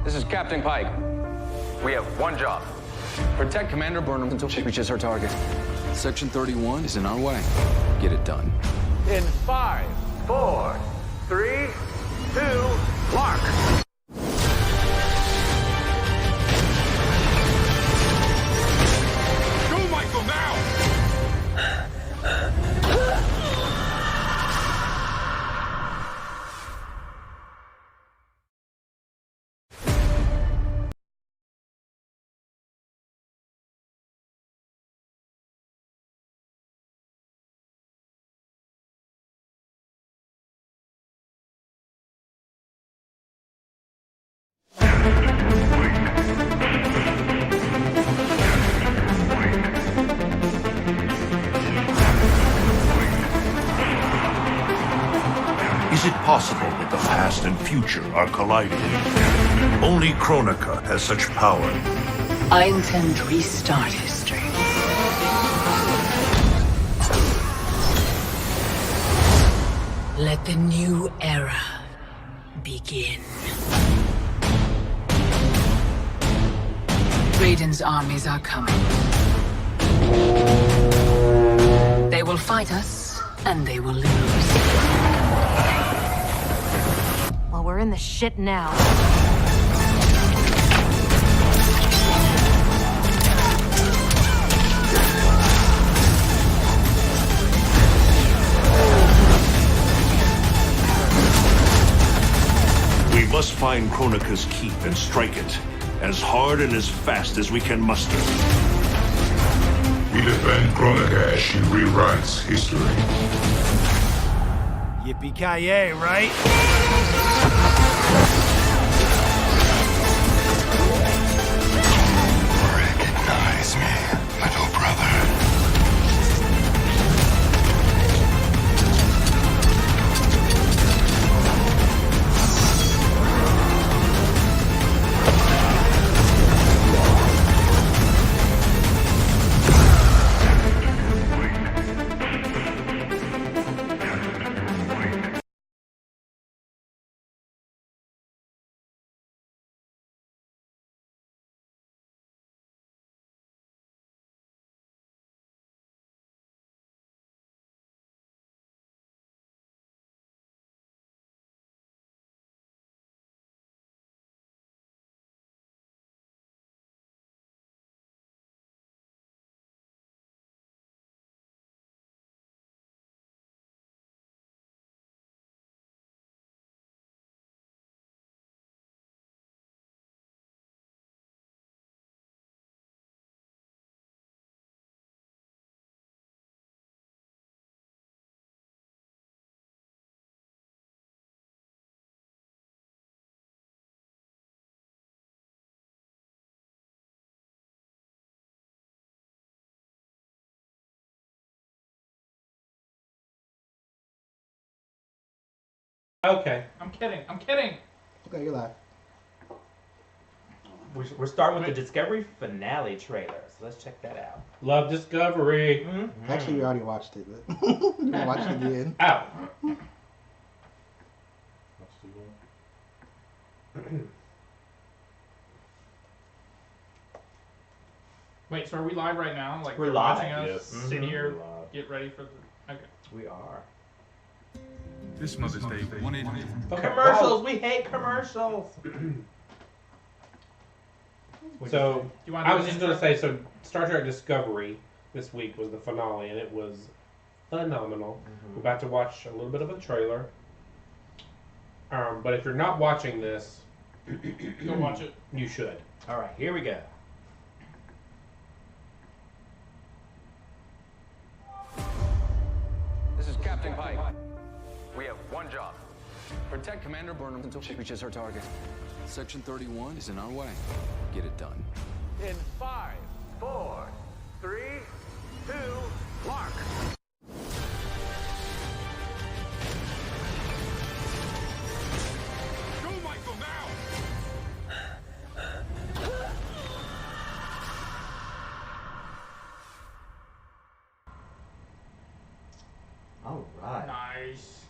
This is Captain Pike. We have one job. Protect Commander Burnham until she reaches her target. Section 31 is in our way. Get it done. In 5, 4, 3, 2, mark! Go, Michael, now! Is it possible that the past and future are colliding? Only Kronika has such power. I intend to restart history. Let the new era begin. Raiden's armies are coming. They will fight us, and they will lose. Well, we're in the shit now. We must find Kronika's keep and strike it as hard and as fast as we can muster. We defend Kronika as she rewrites history. Yippee-ki-yay, right? Recognize me, little brother. Okay. I'm kidding. I'm kidding. Okay, you're live. We're starting with the Discovery finale trailer, so let's check that out. Love Discovery. Mm-hmm. Actually, we already watched it, but you can watch it again. Out. Wait, so are we live right now? Like We're you're live, watching us yes. sit Mhm. here, We're live. get ready for the. Okay. We are. This Mother's Day, baby. Okay. Commercials! We hate commercials! So, You want I to was do just the going to intro? say, so Star Trek Discovery this week was the finale, and it was phenomenal. We're about to watch a little bit of a trailer. But if you're not watching this, Go watch it. you should. Alright, here we go. This is Captain Pike. We have one job. Protect Commander Burnham until she reaches her target. Section 31 is in our way. Get it done. In 5, 4, 3, 2, mark! Go, Michael, now! Alright. Nice.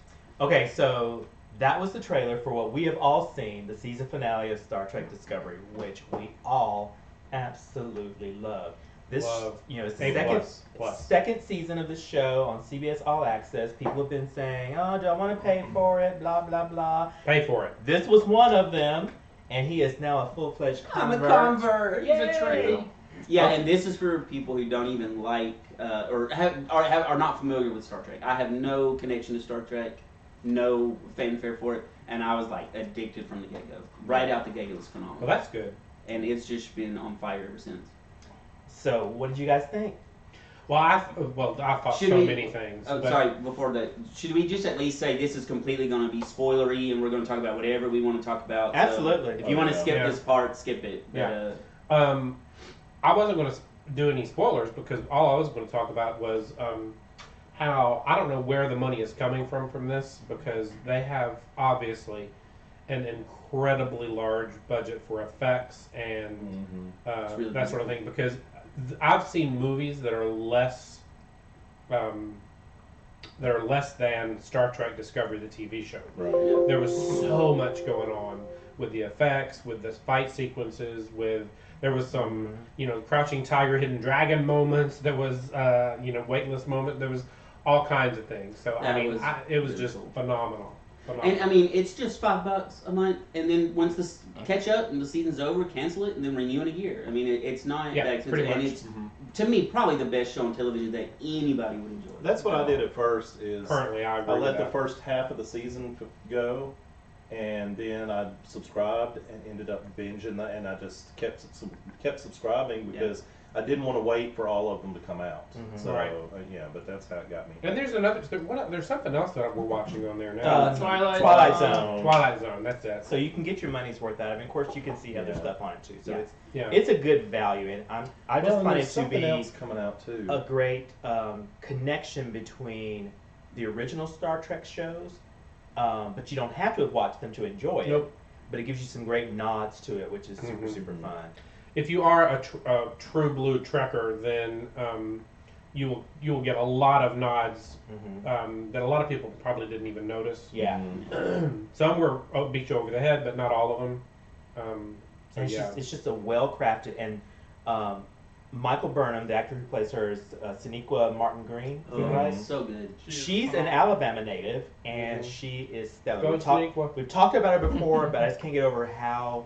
Okay, so that was the trailer for what we have all seen, the season finale of Star Trek Discovery, which we all absolutely love. This, it's the second season of the show on CBS All Access. People have been saying, "Oh, do I want to pay for it?" Blah blah blah. Pay for it. This was one of them, and he is now a full-fledged convert. I'm a convert. Yay! He's a Trekkie. Yeah, and this is for people who don't even like or are not familiar with Star Trek. I have no connection to Star Trek, no fanfare for it, and I was like addicted from the get-go. Right out the gate, it was phenomenal. Well, that's good. And it's just been on fire ever since. So, what did you guys think? Well, I thought many things. Sorry, before that, should we just at least say this is completely going to be spoilery, and we're going to talk about whatever we want to talk about? Absolutely. So if you want to skip this part, skip it. Yeah. I wasn't going to do any spoilers because all I was going to talk about was how I don't know where the money is coming from this, because they have obviously an incredibly large budget for effects and really that sort of thing, because I've seen movies that are less than Star Trek Discovery, the TV show. Right. Yeah. There was so much going on with the effects, with the fight sequences, there was some, crouching tiger, hidden dragon moments. There was, weightless moment. There was all kinds of things. So it was just phenomenal. And I mean, it's just $5 a month, and then once this catch up and the season's over, cancel it, and then renew in a year. I mean, it's not that expensive, pretty much. and it's to me probably the best show on television that anybody would enjoy. That's what I did at first. Currently, I agree let with the that. first half of the season go, and then I subscribed and ended up binging that, and I just kept subscribing because I didn't want to wait for all of them to come out. So Right. but that's how it got me. And there's something else that we're watching on there now. Twilight Zone. Twilight Zone. That's it. So you can get your money's worth out of it. Of course, you can see other stuff on it too. So Yeah. it's a good value, and I just find it to something be else coming out too. a great connection between the original Star Trek shows, but you don't have to have watched them to enjoy it. Nope. But it gives you some great nods to it, which is super fun. If you are a true blue Trekker, then you will get a lot of nods that a lot of people probably didn't even notice. Yeah. Some were beat you over the head, but not all of them. And it's just a well-crafted, and Michael Burnham, the actor who plays her, is Sonequa Martin Green. So good. She's an Alabama native, and she is stellar. Go We've talked about her before, but I just can't get over how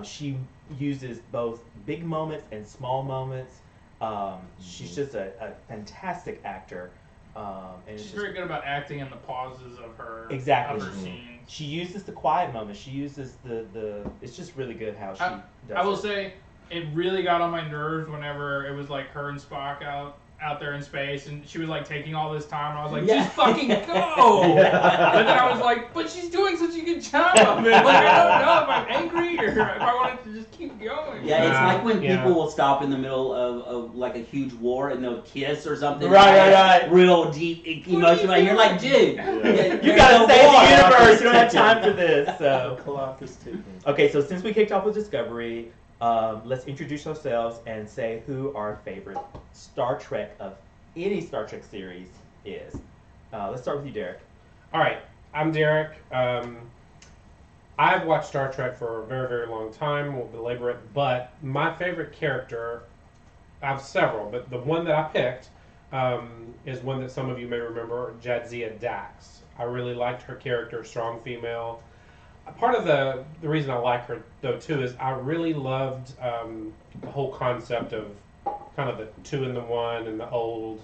she uses both big moments and small moments. She's just a fantastic actor. And She's very good about acting in the pauses of her scenes. She uses the quiet moments. She uses the. It's just really good how she does. I will say, it really got on my nerves whenever it was like her and Spock out there in space, and she was like taking all this time, and I was like, just fucking go! But then I was like, but she's doing such a good job of it. Like, I don't know if I'm angry or if I wanted to just keep going. Yeah, it's like when people will stop in the middle of like a huge war and they'll kiss or something. Right. Real deep emotion. Like, you're like, dude, you gotta save the universe. You don't have time for this. So. too. Okay, so since we kicked off with Discovery, let's introduce ourselves and say who our favorite Star Trek of any Star Trek series is. Let's start with you, Derek. All right, I'm Derek. I've watched Star Trek for a very, very long time. Won't belabor it, but my favorite character, I have several, but the one that I picked is one that some of you may remember, Jadzia Dax. I really liked her character, strong female. Part of the reason I like her, though, too, is I really loved the whole concept of kind of the 2 in the 1 and the old.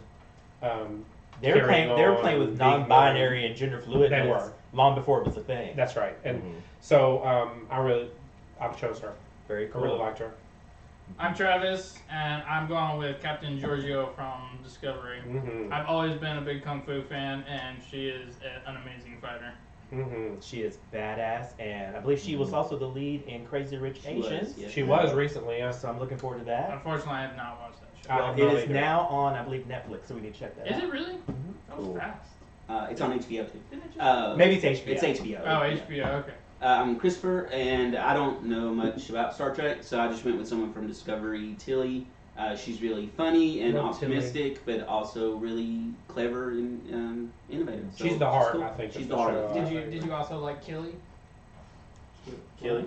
They were playing with non-binary and gender fluid. They were long before it was a thing. That's right, and so I chose her. Very cool. I really liked her. I'm Travis, and I'm going with Captain Giorgio from Discovery. I've always been a big Kung Fu fan, and she is an amazing fighter. She is badass, and I believe she was also the lead in Crazy Rich Asians. She was recently, yeah. So I'm looking forward to that. Unfortunately, I have not watched that show. Well, it is now on, I believe, Netflix, so we can check that out. Is it really? That was fast. It's on HBO too. Maybe it's HBO. It's HBO. Oh, HBO, okay. I'm Christopher, and I don't know much about Star Trek, so I just went with someone from Discovery, Tilly. She's really funny and Real optimistic, but also really clever and innovative. So She's the heart, cool. I think. She's of the the heart. show. Did you also like Killy?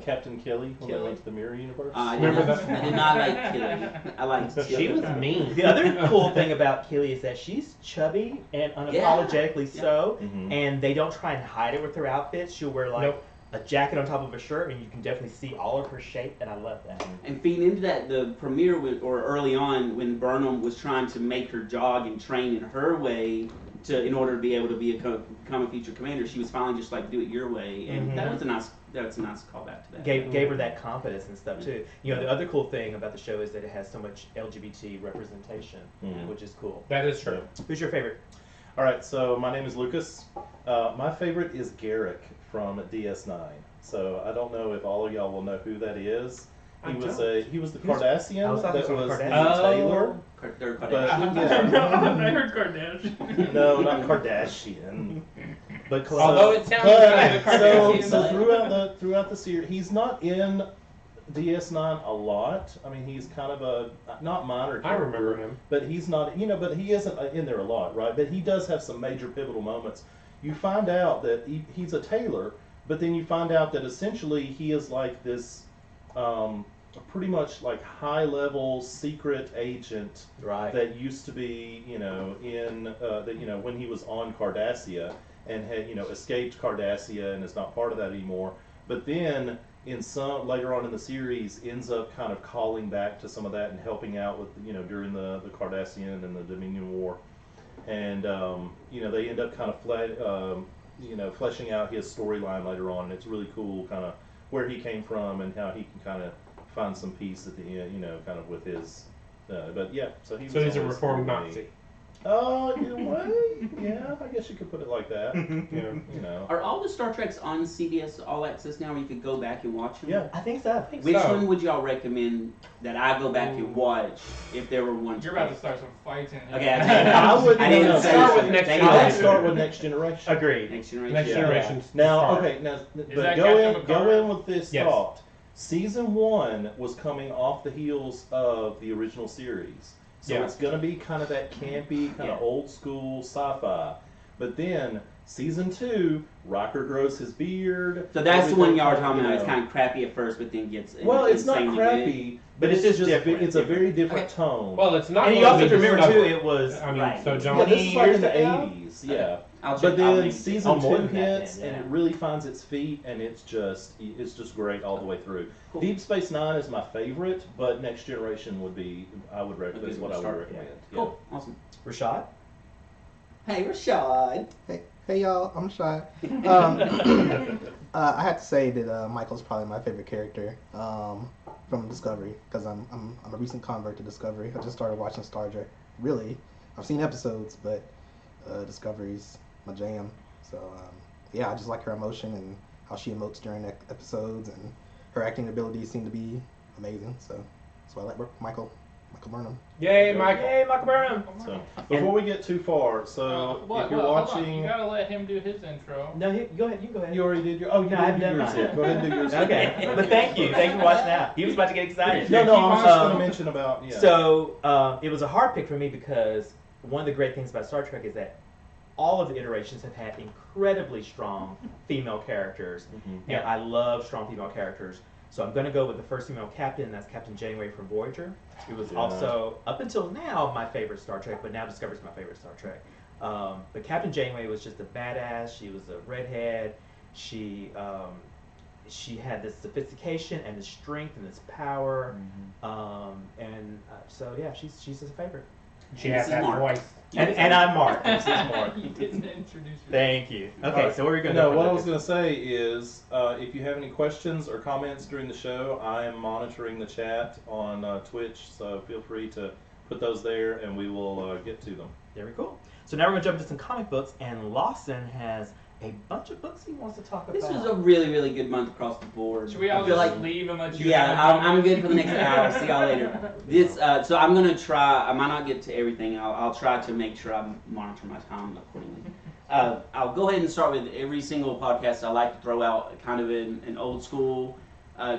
Captain Killy when they went to the Mirror Universe. Remember that? I did not like Killy. I liked Killy. She was mean. The other cool thing about Killy is that she's chubby and unapologetically so, and they don't try and hide it with her outfits. She'll wear like a jacket on top of a shirt, and you can definitely see all of her shape, and I love that. And feeding into that, the premiere or early on when Burnham was trying to make her jog and train in her way in order to be able to become a future commander, she was finally just like, do it your way, and that was a nice callback to that. Gave her that confidence and stuff too. You know, the other cool thing about the show is that it has so much LGBT representation, which is cool. That is true. Who's your favorite? All right, so my name is Lucas. My favorite is Garrick from DS9. So I don't know if all of y'all will know who that is. He was the Cardassian that was Taylor. I heard Kardashian. No, not Kardashian. But although it sounds kind of Kardashian. So throughout the series, he's not in DS9 a lot. I mean, he's kind of a not minor character. I remember him, but he's not. But he isn't in there a lot, right? But he does have some major pivotal moments. You find out that he's a tailor, but then you find out that essentially he is like this. Pretty much like high-level secret agent that used to be, when he was on Cardassia and had, escaped Cardassia and is not part of that anymore. But then later on in the series ends up kind of calling back to some of that and helping out with, during the Cardassian and the Dominion War. And, they end up kind of fleshing out his storyline later on. And it's really cool kind of where he came from and how he can kind of find some peace at the end, kind of with his. But yeah, so he's a reformed Nazi. In a way, yeah, I guess you could put it like that. Yeah, Are all the Star Treks on CBS All Access now, where you could go back and watch them? Yeah, I think so. Which one would y'all recommend that I go back and watch if there were one? You're about to start some fights in here. Okay, I didn't start with Next Generation. I'd start with Next Generation. Agreed. Next Generation. Next Generation. Now, but go in with this thought. Season 1 was coming off the heels of the original series. So it's going to be kind of that campy, kind of old school sci-fi. But then, Season 2, Riker grows his beard. So that's the one y'all are talking about. It's kind of crappy at first, but then gets it's not crappy, but it's just it's a very different tone. Well, it's not. And you also have to remember too, it was. So John. Yeah, this is like in the 80s. Yeah. But then Season 2 hits, and it really finds its feet, and it's just great all the way through. Cool. Deep Space Nine is my favorite, but Next Generation would be I would recommend. Yeah. Cool, awesome. Rashad. Hey, Rashad. Hey y'all, I'm Rashad. I have to say that Michael's probably my favorite character from Discovery, because I'm a recent convert to Discovery. I just started watching Star Trek. Really, I've seen episodes, but Discovery's my jam. So I just like her emotion and how she emotes during episodes, and her acting abilities seem to be amazing. So I like Michael Burnham. Yay, Michael! Yay, Michael Burnham! So before we get too far, if you're watching, you gotta let him do his intro. No, go ahead. You go ahead. You already did your. Oh, you haven't did yours yet. Go ahead and do yours. Okay, but thank you for watching out. He was about to get excited. No, I was just going to mention about. Yeah. So it was a hard pick for me because one of the great things about Star Trek is that all of the iterations have had incredibly strong female characters, and I love strong female characters. So I'm going to go with the first female captain, and that's Captain Janeway from Voyager. It was also, up until now, my favorite Star Trek, but now Discovery's my favorite Star Trek. But Captain Janeway was just a badass. She was a redhead. She had this sophistication and this strength and this power. So yeah, she's just a favorite. She has that voice. And I'm Mark. This is Mark. You didn't introduce yourself. Thank you. Okay, so what are we going to do? No, what I was going to say is, if you have any questions or comments during the show, I am monitoring the chat on Twitch, so feel free to put those there, and we will get to them. Very cool. So now we're going to jump into some comic books, and Lawson has a bunch of books he wants to talk about. This was a really, really good month across the board. Should we all just leave and let you? Yeah, I'm good for the next hour. See y'all later. So I'm gonna try. I might not get to everything. I'll try to make sure I monitor my time accordingly. I'll go ahead and start with every single podcast. I like to throw out kind of an old school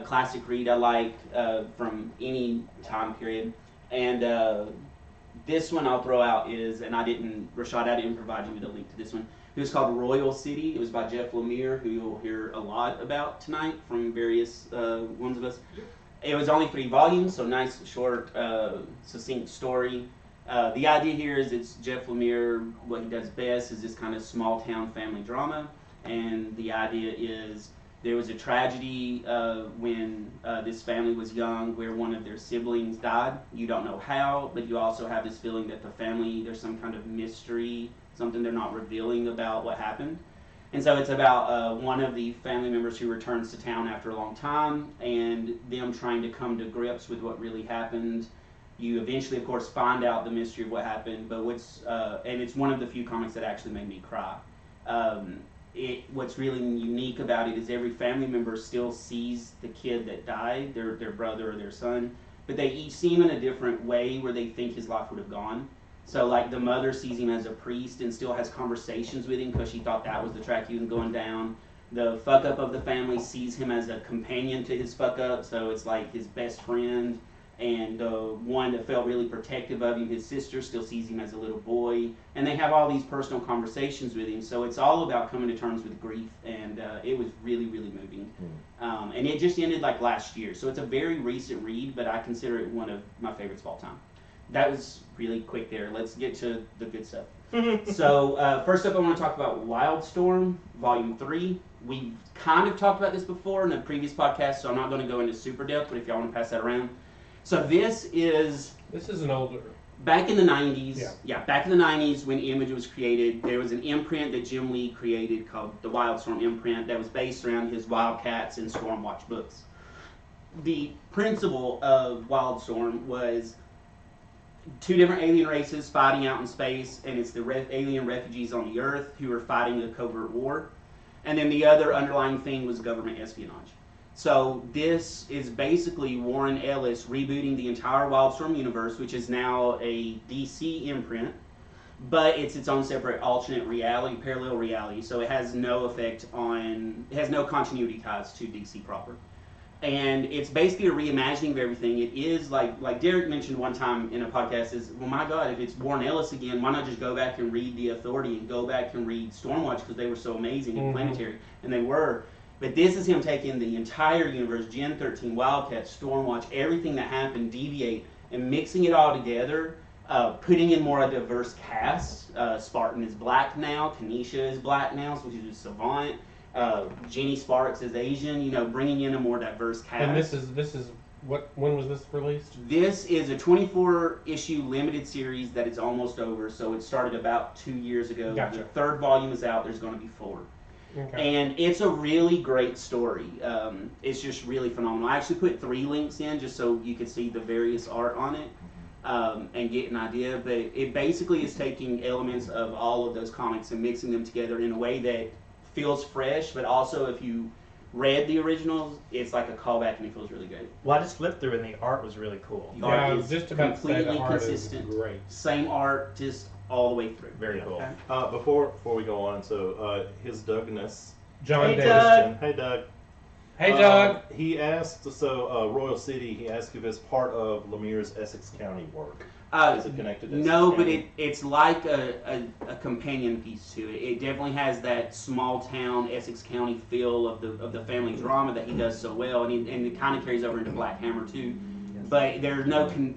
classic read I like from any time period. And this one I'll throw out is, and Rashad, I didn't provide you with a link to this one. It was called Royal City. It was by Jeff Lemire, who you'll hear a lot about tonight from various ones of us. It was only 3 volumes, so nice, short, succinct story. The idea here is it's Jeff Lemire. What he does best is this kind of small town family drama, and the idea is there was a tragedy when this family was young where one of their siblings died. You don't know how, but you also have this feeling that the family, there's some kind of mystery, something they're not revealing about what happened. And so it's about one of the family members who returns to town after a long time and them trying to come to grips with what really happened. You eventually, of course, find out the mystery of what happened, but and it's one of the few comics that actually made me cry. What's really unique about it is every family member still sees the kid that died, their brother or their son, but they each see him in a different way where they think his life would have gone. So like the mother sees him as a priest and still has conversations with him because she thought that was the track he was going down. The fuck up of the family sees him as a companion to his fuck up, so it's like his best friend. And one that felt really protective of him, his sister, still sees him as a little boy. And they have all these personal conversations with him. So it's all about coming to terms with grief. And it was really, really moving. And it just ended like last year. So it's a very recent read, but I consider it one of my favorites of all time. That was really quick there. Let's get to the good stuff. So first up, I want to talk about Wildstorm, Volume 3. We've kind of talked about this before in the previous podcast, so I'm not going to go into super depth, but if y'all want to pass that around. So this is an older. Back in the 90s, back in the 90s when Image was created, there was an imprint that Jim Lee created called the Wildstorm imprint that was based around his Wildcats and Stormwatch books. The principle of Wildstorm was 2 different alien races fighting out in space, and it's the alien refugees on the Earth who are fighting a covert war. And then the other underlying thing was government espionage. So this is basically Warren Ellis rebooting the entire Wildstorm universe, which is now a DC imprint, but it's its own separate alternate reality, parallel reality, so it has no continuity ties to DC proper. And it's basically a reimagining of everything. It is like Derek mentioned one time in a podcast is, well, my God, if it's Warren Ellis again, why not just go back and read The Authority and go back and read Stormwatch because they were so amazing and planetary, and they were. But this is him taking the entire universe, Gen 13, Wildcats, Stormwatch, everything that happened, Deviate, and mixing it all together, putting in more a diverse cast. Spartan is black now, Kanisha is black now, which is a savant. Jenny Sparks is Asian, bringing in a more diverse cast. And this is when was this released? This is a 24-issue limited series that is almost over, so it started about 2 years ago. Gotcha. The 3rd volume is out, there's going to be 4. Okay. And it's a really great story. It's just really phenomenal. I actually put 3 links in just so you could see the various art on it and get an idea. But it basically is taking elements of all of those comics and mixing them together in a way that feels fresh, but also if you read the originals, it's like a callback and it feels really good. Well, I just flipped through and the art was really cool. The art is just about completely to say the art consistent. is great. Same art, just all the way through. Very cool. Okay. Before we go on, so his Dougness, John Hey, Davis. Doug. Hey Doug. Hey Doug. He asked, Royal City, he asked if it's part of Lemire's Essex County work. Is it connected to Essex No, but County? it's like a companion piece to it. It definitely has that small town Essex County feel of the family drama that he does so well, and it kind of carries over into Black Hammer too. But there's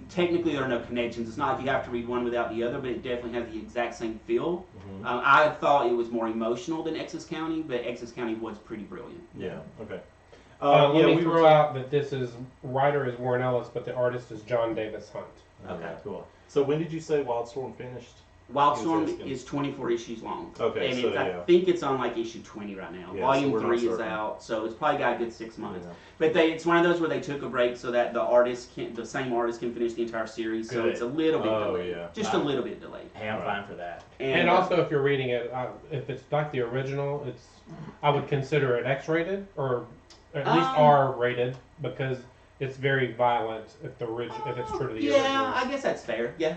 technically there are no connections. It's not like you have to read one without the other, but it definitely has the exact same feel. I thought it was more emotional than Essex County, but Essex County was pretty brilliant. Yeah. Okay. Let me throw out that this is writer is Warren Ellis, but the artist is John Davis Hunt. Okay, cool. So when did you say Wildstorm finished? Wildstorm is 24 issues long. Okay, and so I think it's on like issue 20 right now. Yeah, Volume so 3 is certain. out, so it's probably got a good 6 months. Yeah. But it's one of those where they took a break so that the same artist can finish the entire series. So Good. it's a little bit Oh, delayed. yeah. Just a little bit delayed. Hey, I'm fine for that. And also, if you're reading it, if it's like the original, I would consider it X-rated or at least R-rated because it's very violent if it's true to the original. Yeah, I guess that's fair. Yeah,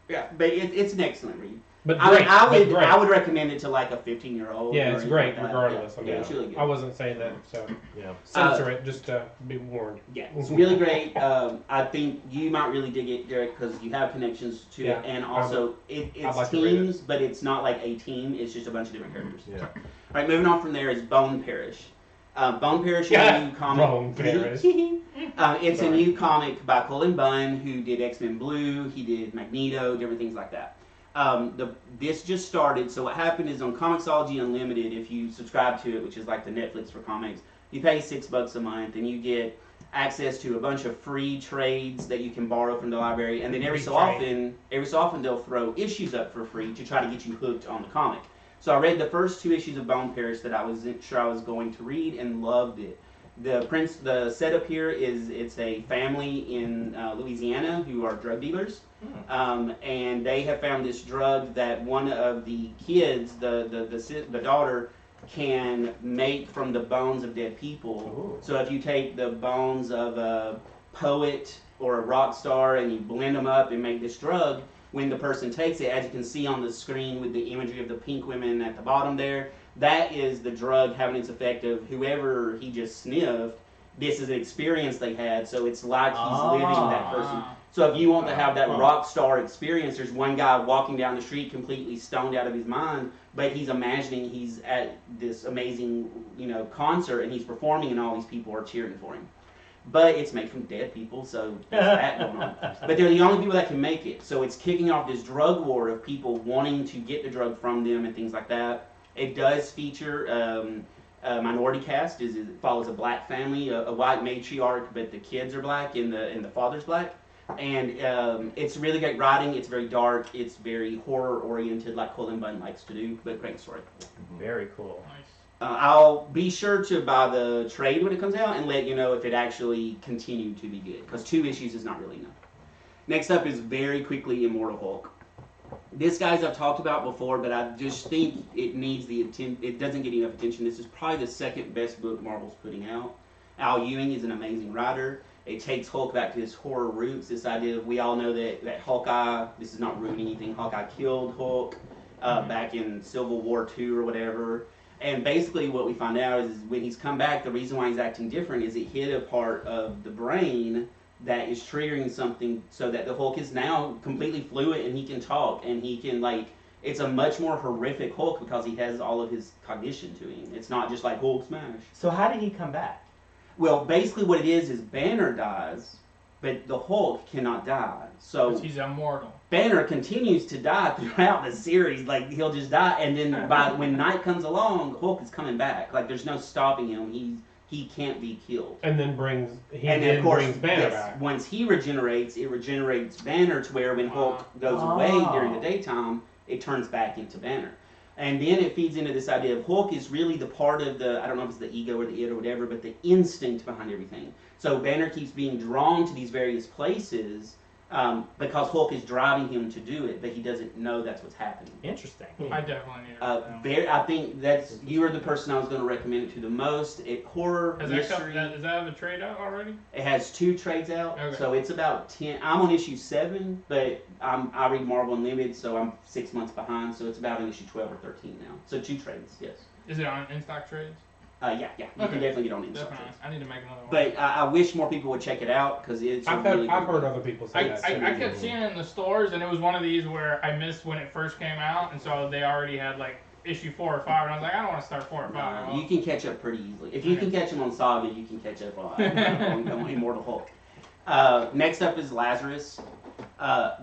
but it's an excellent read. But I mean, great, I but great. would recommend it to like a 15-year-old. Yeah, it's great regardless. Yeah, I mean, it's really good. I wasn't saying that, so Yeah. censor it just to be warned. Yeah, it's really great. I think you might really dig it, Derek, because you have connections to it, and also it's like to read teams, but it's not like a team. It's just a bunch of different characters. Yeah. All right, moving on from there is Bone Parish. Bone Parish is a new comic. Bone Parish. It's a new comic by Cullen Bunn, who did X-Men Blue. He did Magneto, different things like that. This just started, so what happened is on Comixology Unlimited, if you subscribe to it, which is like the Netflix for comics, you pay $6 a month and you get access to a bunch of free trades that you can borrow from the library, and then every so often they'll throw issues up for free to try to get you hooked on the comic. So I read the first 2 issues of Bone Parish that I wasn't sure I was going to read and loved it. The setup here is it's a family in Louisiana who are drug dealers, and they have found this drug that one of the kids, the daughter, can make from the bones of dead people. Ooh. So if you take the bones of a poet or a rock star and you blend them up and make this drug, when the person takes it, as you can see on the screen with the imagery of the pink women at the bottom there, that is the drug having its effect of whoever he just sniffed. This is an experience they had, so it's like he's living that person. So if you want to have that rock star experience, there's one guy walking down the street completely stoned out of his mind, but he's imagining he's at this amazing, concert and he's performing and all these people are cheering for him. But it's made from dead people, so there's that going on. But they're the only people that can make it. So it's kicking off this drug war of people wanting to get the drug from them and things like that. It does feature a minority cast. It follows a black family, a white matriarch, but the kids are black and the father's black. And it's really great writing. It's very dark. It's very horror oriented, like Cullen Bunn likes to do. But great story. Very cool. Nice. I'll be sure to buy the trade when it comes out and let you know if it actually continued to be good, because 2 issues is not really enough. Next up is very quickly Immortal Hulk. This guy's I've talked about before, but I just think it needs the attention. It doesn't get enough attention. This is probably the 2nd best book Marvel's putting out. Al Ewing is an amazing writer. It takes Hulk back to his horror roots. This idea of, we all know that Hawkeye, this is not ruining anything, Hawkeye killed Hulk back in Civil War II or whatever. And basically what we find out is when he's come back, the reason why he's acting different is it hit a part of the brain that is triggering something, so that the Hulk is now completely fluid and he can talk and he can, it's a much more horrific Hulk because he has all of his cognition to him. It's not just like Hulk smash. So how did he come back? Well, basically what it is Banner dies, but the Hulk cannot die. So he's immortal. Banner continues to die throughout the series. He'll just die, and then when night comes along, Hulk is coming back. There's no stopping him. He can't be killed. And then brings Banner back. Once he regenerates, it regenerates Banner to where when Hulk goes away during the daytime, it turns back into Banner. And then it feeds into this idea of Hulk is really the part of I don't know if it's the ego or the id or whatever, but the instinct behind everything. So Banner keeps being drawn to these various places because Hulk is driving him to do it, but he doesn't know that's what's happening. Interesting. I definitely need it. I think you are the person I was going to recommend it to the most. Horror, mystery. Does that have a trade out already? It has 2 trades out, okay. So it's about 10. I'm on issue 7, but I read Marvel Unlimited, so I'm 6 months behind. So it's about in issue 12 or 13 now. So 2 trades, yes. Is it on in-stock trades? Yeah. You can definitely get on in-stock trades. I need to make another one. But I wish more people would check it out because it's. I've heard other people say that. I kept seeing it in the stores, and it was one of these where I missed when it first came out, and so they already had issue 4 or 5, and I was like, I don't want to start 4 or 5. You can catch up pretty easily. If you can catch them on Saga, you can catch up on Immortal Hulk. Next up is Lazarus.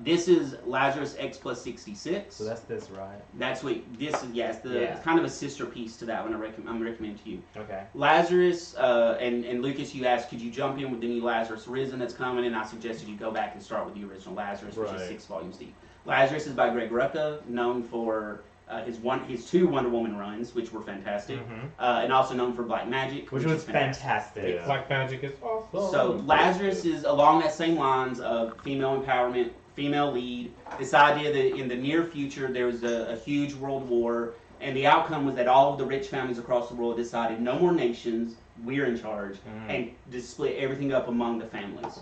This is Lazarus X plus 66. So that's this, right? That's what this is. Yes, it's kind of a sister piece to that one. I'm recommending to you. Okay. Lazarus and Lucas, you asked, could you jump in with the new Lazarus Risen that's coming? And I suggested you go back and start with the original Lazarus, which is 6 volumes deep. Lazarus is by Greg Rucka, known for his 2 Wonder Woman runs, which were fantastic, and also known for Black Magic, which was fantastic. Yeah. Black Magic is awesome. So Lazarus is along that same lines of female empowerment, female lead. This idea that in the near future there was a huge world war, and the outcome was that all of the rich families across the world decided no more nations, we're in charge, and to split everything up among the families.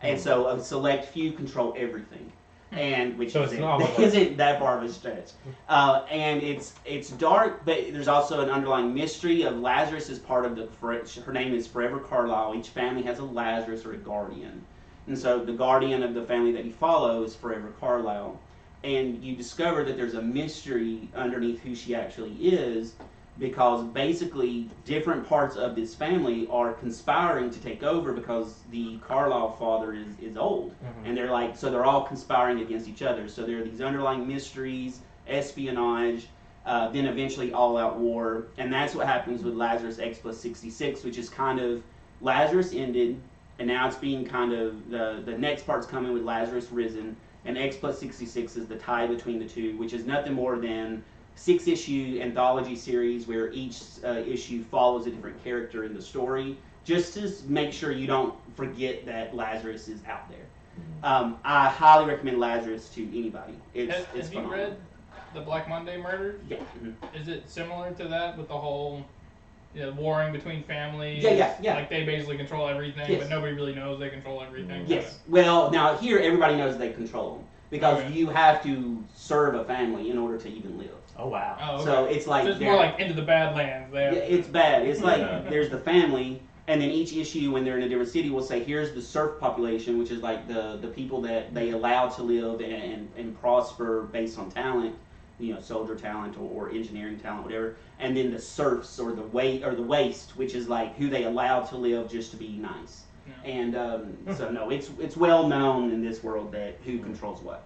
And so a select few control everything. and which So it's not isn't that far of a stretch. And it's dark, but there's also an underlying mystery of Lazarus is part of her name is Forever Carlisle. Each family has a Lazarus or a guardian. And so the guardian of the family that you follow is Forever Carlisle. And you discover that there's a mystery underneath who she actually is, because basically different parts of this family are conspiring to take over because the Carlisle father is old. Mm-hmm. And they're all conspiring against each other. So there are these underlying mysteries, espionage, then eventually all-out war. And that's what happens with Lazarus X+66, which is kind of, Lazarus ended, and now it's being kind of, the next part's coming with Lazarus Risen, and X+66 is the tie between the two, which is nothing more than 6-issue anthology series where each issue follows a different character in the story, just to make sure you don't forget that Lazarus is out there. I highly recommend Lazarus to anybody. It's Have you phenomenal. read the Black Monday Murders? Yeah. Is it similar to that with the whole warring between families? Yeah. Like they basically control everything, Yes. but nobody really knows they control everything. Yes. Well, now here everybody knows they control them because Okay. you have to serve a family in order to even live. Oh wow. Oh, okay. So it's like it's more like into the Badlands there. Yeah, it's bad. It's like Yeah. there's the family, and then each issue when they're in a different city will say, here's the serf population, which is like the people that they allow to live and prosper based on talent, soldier talent or engineering talent, whatever. And then the serfs or the waste, which is like who they allow to live just to be nice. Yeah. And so no, it's well known in this world that who controls what.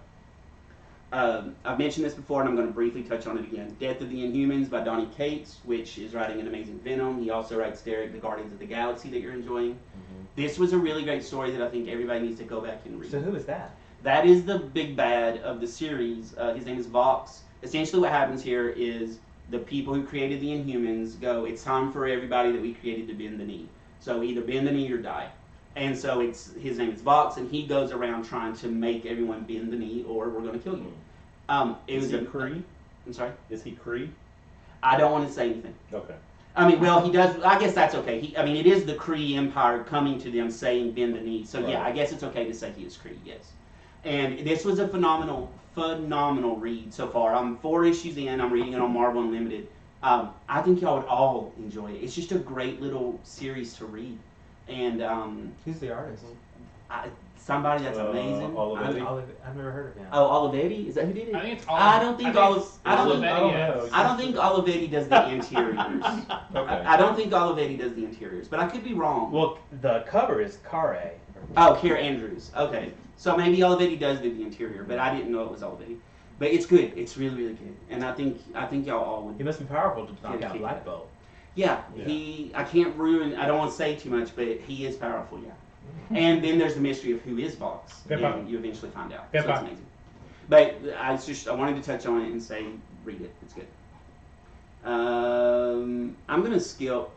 I've mentioned this before, and I'm going to briefly touch on it again. Death of the Inhumans by Donny Cates, which is writing an amazing Venom. He also writes Derek, the Guardians of the Galaxy that you're enjoying. Mm-hmm. This was a really great story that I think everybody needs to go back and read. So who is that? That is the big bad of the series. His name is Vox. Essentially what happens here is the people who created the Inhumans go, it's time for everybody that we created to bend the knee. So either bend the knee or die. And so his name is Vox, and he goes around trying to make everyone bend the knee, or we're going to kill you. Is he Kree? I'm sorry? Is he Kree? I don't want to say anything. Okay. I mean, well, he does. I guess that's okay. It is the Kree Empire coming to them saying bend the knee. So yeah, Right. I guess it's okay to say he is Kree. Yes. And this was a phenomenal read so far. I'm 4 issues in. I'm reading it on Marvel Unlimited. I think y'all would all enjoy it. It's just a great little series to read. And who's the artist? Somebody that's amazing. Olivetti? I've never heard of him. Oh, Olivetti? Is that who did it? I think it's I don't think Olivetti. I don't think Olivetti does the interiors. Okay. I don't think Olivetti does the interiors, but I could be wrong. Well, the cover is Kare. Oh, Kara Andrews. Okay, so maybe Olivetti does do the interior, but I didn't know it was Olivetti. But it's good. It's really, really good, and I think y'all all would. He must be powerful to knock Yeah, out Black Bolt. Yeah, Yeah. I can't ruin. I don't want to say too much, but he is powerful. Yeah. And then there's the mystery of who is Vox, and you eventually find out. So it's amazing. But I wanted to touch on it and say, read it. It's good. I'm gonna skip.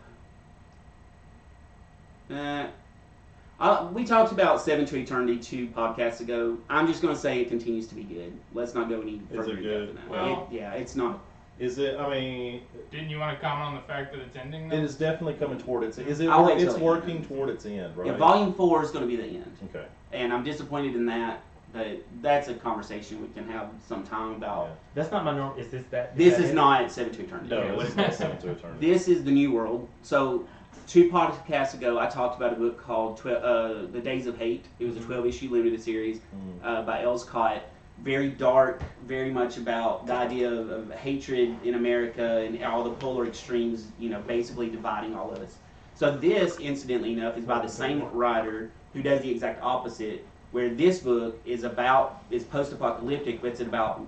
We talked about Seven to Eternity 2 podcasts ago. I'm just gonna say it continues to be good. Let's not go any further. Is it good? Than that. Well, it's not. Is it? I mean, didn't you want to comment on the fact that it's ending? Then? it is definitely coming toward its. Is it? I'll wait till It's the working end. toward its end, right? Yeah, Volume 4 is gonna be the end. Okay. And I'm disappointed in that. But that's a conversation we can have sometime about. Yeah. That's not my norm. Is this that? This that is it? not Seven to Eternity. No, this is not Seven to Eternity. This is the New World. So, 2 podcasts ago, I talked about a book called The Days of Hate. It was a 12-issue limited series by Els Cott. Very dark, very much about the idea of hatred in America and all the polar extremes, basically dividing all of us. So this, incidentally enough, is by the same writer who does the exact opposite, where this book is post-apocalyptic, but it's about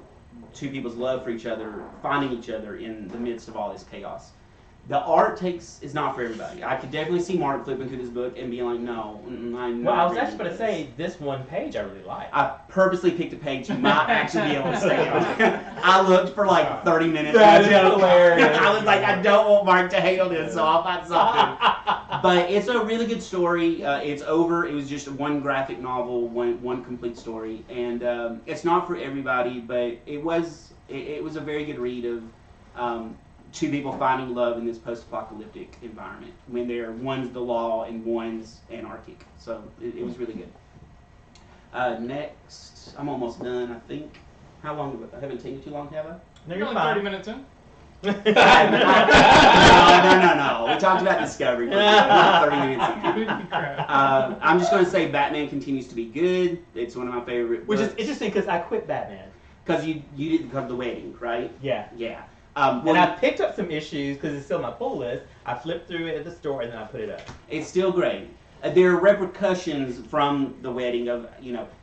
2 people's love for each other, finding each other in the midst of all this chaos. The art is not for everybody. I could definitely see Mark flipping through this book and being like, no, I'm not. Well, I was reading actually going to this. say this one page I really like. I purposely picked a page you might actually be able to stay on. I looked for like 30 minutes. That is hilarious. I was like, I don't want Mark to hate on this, so I'll find something. But it's a really good story. It's over. It was just one graphic novel, one complete story, and it's not for everybody. But it was a very good read of 2 people finding love in this post-apocalyptic environment when one's the law and one's anarchic. So it was really good. Next, I'm almost done, I think. How long? I haven't taken you too long, have I? No, You're only 30 minutes in. No. We talked about Discovery for 30 minutes. I'm just going to say Batman continues to be good. It's one of my favorite Which books. is interesting because I quit Batman. Because you did because of the wedding, right? Yeah. Yeah. And I picked up some issues because it's still on my pull list. I flipped through it at the store and then I put it up. It's still great. There are repercussions from the wedding of,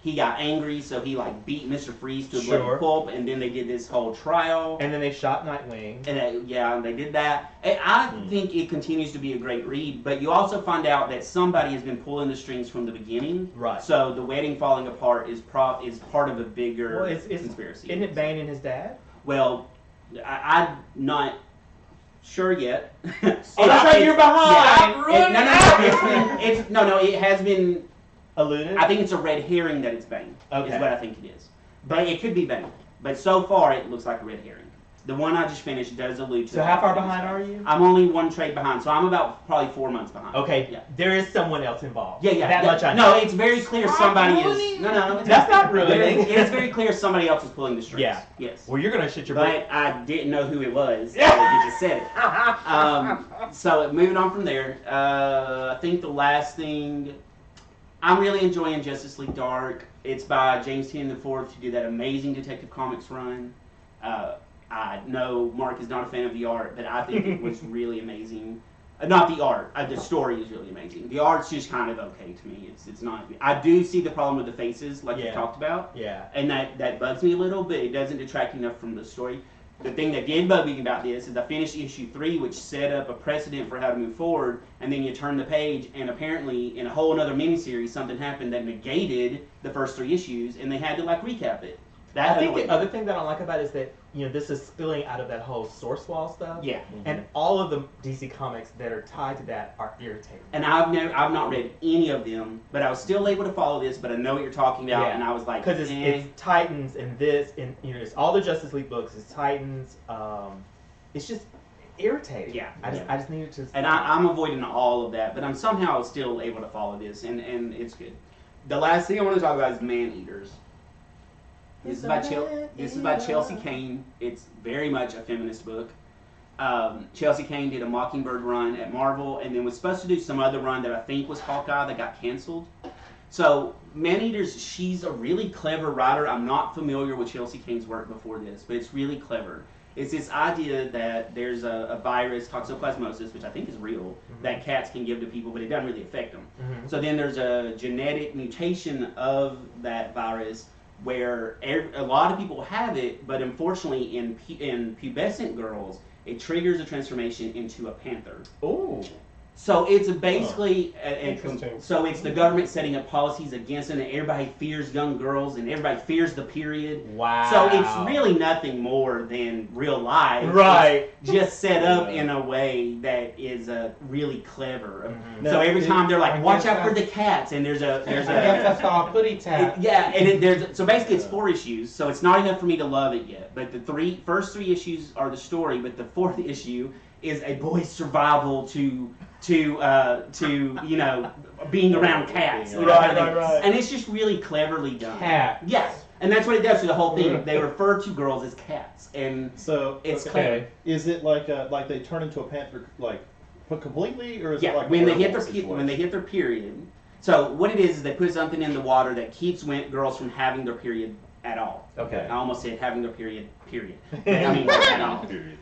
he got angry, so he beat Mr. Freeze to a bloody pulp, and then they did this whole trial. And then they shot Nightwing. And they did that. And I think it continues to be a great read, but you also find out that somebody has been pulling the strings from the beginning. Right. So the wedding falling apart is part of a bigger conspiracy. Isn't it Bane and his dad? Well, I'm not sure yet. That's right, you're behind. No, it has been alluded. I think it's a red herring that it's Bane. Okay. Is what I think it is. But it could be Bane. But so far, it looks like a red herring. The one I just finished does allude to. So how far behind are you? I'm only one trade behind, so I'm about probably 4 months behind. Okay. Yeah. There is someone else involved. Yeah. That much I know. No, it's very clear somebody is. No. That's not ruining. It's very clear somebody else is pulling the strings. Yeah. Yes. Well, you're gonna shit your But I didn't know who it was. So you just said it. So moving on from there, I think the last thing, I'm really enjoying Justice League Dark. It's by James Tynion IV, who did that amazing Detective Comics run. I know Mark is not a fan of the art, but I think it was really amazing. Not the art. The story is really amazing. The art's just kind of okay to me. It's not. I do see the problem with the faces, like you talked about. Yeah. And that bugs me a little, but it doesn't detract enough from the story. The thing that did bug me about this is I finished issue 3, which set up a precedent for how to move forward, and then you turn the page, and apparently in a whole other miniseries, something happened that negated the first 3 issues, and they had to recap it. I think the other thing that I don't like about it is that this is spilling out of that whole source wall stuff. Yeah. And all of the DC comics that are tied to that are irritating. And I've not read any of them, but I was still able to follow this. But I know what you're talking about, and I was like, because it's Titans and this, and it's all the Justice League books. It's Titans. It's just irritating. Yeah. I just needed to. And I'm avoiding all of that, but I'm somehow still able to follow this, and it's good. The last thing I want to talk about is Man-Eaters. This is by Chelsea Cain. It's very much a feminist book. Chelsea Cain did a Mockingbird run at Marvel, and then was supposed to do some other run that I think was Hawkeye that got canceled. So Man-Eaters, she's a really clever writer. I'm not familiar with Chelsea Cain's work before this, but it's really clever. It's this idea that there's a virus, toxoplasmosis, which I think is real, that cats can give to people, but it doesn't really affect them. So then there's a genetic mutation of that virus where a lot of people have it, but unfortunately in pubescent girls, it triggers a transformation into a panther. Oh. So it's basically, so it's the government setting up policies against it, and everybody fears young girls, and everybody fears the period. Wow. So it's really nothing more than real life. Right. It's just set up in a way that is really clever. So every time they're like, watch out for the cats, and there's a. I guess that's all putty tap. So basically it's 4 issues, so it's not enough for me to love it yet. But the first three issues are the story, but the 4th issue is a boy's survival to being around cats. Right. And it's just really cleverly done. Cat. Yes. And that's what it does through the whole thing. They refer to girls as cats, and so it's clever. Is it like they turn into a panther completely, or is it like when they hit their period? So what it is they put something in the water that keeps girls from having their period at all. Okay. I almost said having their period. I mean at all. Period.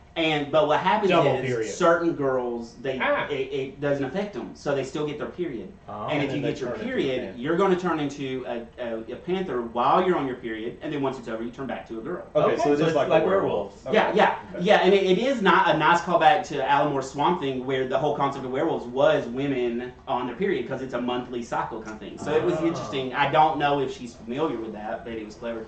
But what happens is period. certain girls it doesn't affect them, so they still get their period. And if you get your period, you're going to turn into a panther while you're on your period, and then once it's over, you turn back to a girl. Okay, so it's like werewolves. Okay. Yeah, and it is not a nice callback to Alan Moore's Swamp Thing, where the whole concept of werewolves was women on their period because it's a monthly cycle kind of thing. So it was interesting. I don't know if she's familiar with that, but it was clever.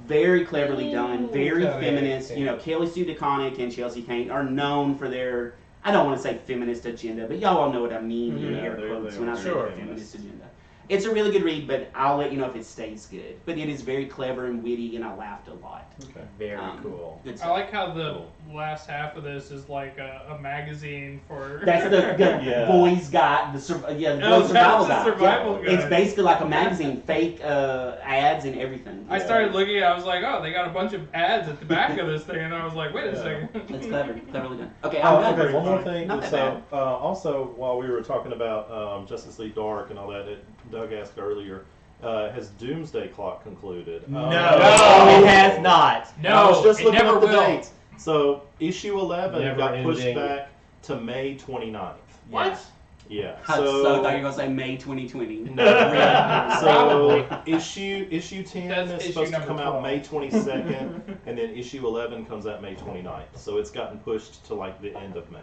Very cleverly done, very feminist. Kelly Sue DeConnick and Chelsea Cain are known for their, I don't want to say feminist agenda, but y'all all know what I mean in air quotes when I say feminist agenda. It's a really good read, but I'll let you know if it stays good. But it is very clever and witty, and I laughed a lot. Okay. Very cool. Good I stuff. like how the last half of this is like a magazine for. That's the boys guide, the boys survival guide. Survival guide. It's basically like a magazine, fake ads and everything. I started looking at it, I was like, oh, they got a bunch of ads at the back of this thing, and I was like, wait a second. It's cleverly done. Okay, I'm done. Okay, one more thing. Not that So, also, while we were talking about Justice League Dark and all that, Doug asked earlier, has Doomsday Clock concluded? No, it has not. I was just it looking never up the will. dates. So, issue 11 Never got pushed ending. back to May 29th. What? Yeah. I So, thought you were gonna say May 2020. No. So issue 10 That's is issue supposed to number come out 12. May 22nd, and then issue 11 comes out May 29th. So it's gotten pushed to like the end of May,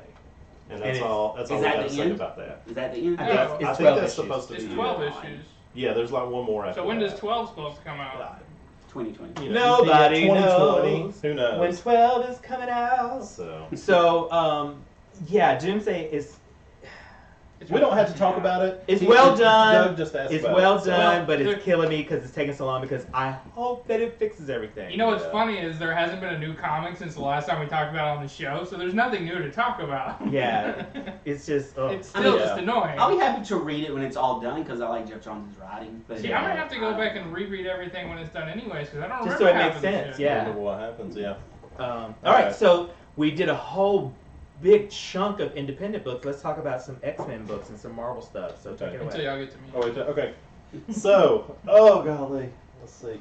and that's all. That's all Is we that got to the say end? about that. Is that the end? I think No, it's I 12 think that's issues. supposed to It's be 12 it. issues. Yeah, there's like one more after. So when that. does 12 supposed to come out? 2020. You know, Nobody 2020. knows Who knows? when 12 is coming out. So Yeah, Doomsday is. we don't have to talk about it. It's well Doug done. just asked It's about well it, so- done, but it's killing me because it's taking so long. Because I hope that it fixes everything. You know what's funny is there hasn't been a new comic since the last time we talked about it on the show, so there's nothing new to talk about. Yeah, it's just. It's still just annoying. I'll be happy to read it when it's all done because I like Jeff Johns' writing. But See, I'm gonna have to go back and reread everything when it's done, anyways, because I don't Just remember so it half makes of the sense, shit. yeah. Remember what happens? Yeah. All right, so we did a whole big chunk of independent books. Let's talk about some X-Men books and some Marvel stuff. So take it away. Until y'all get to me. Oh, wait, okay. So, oh golly, let's see.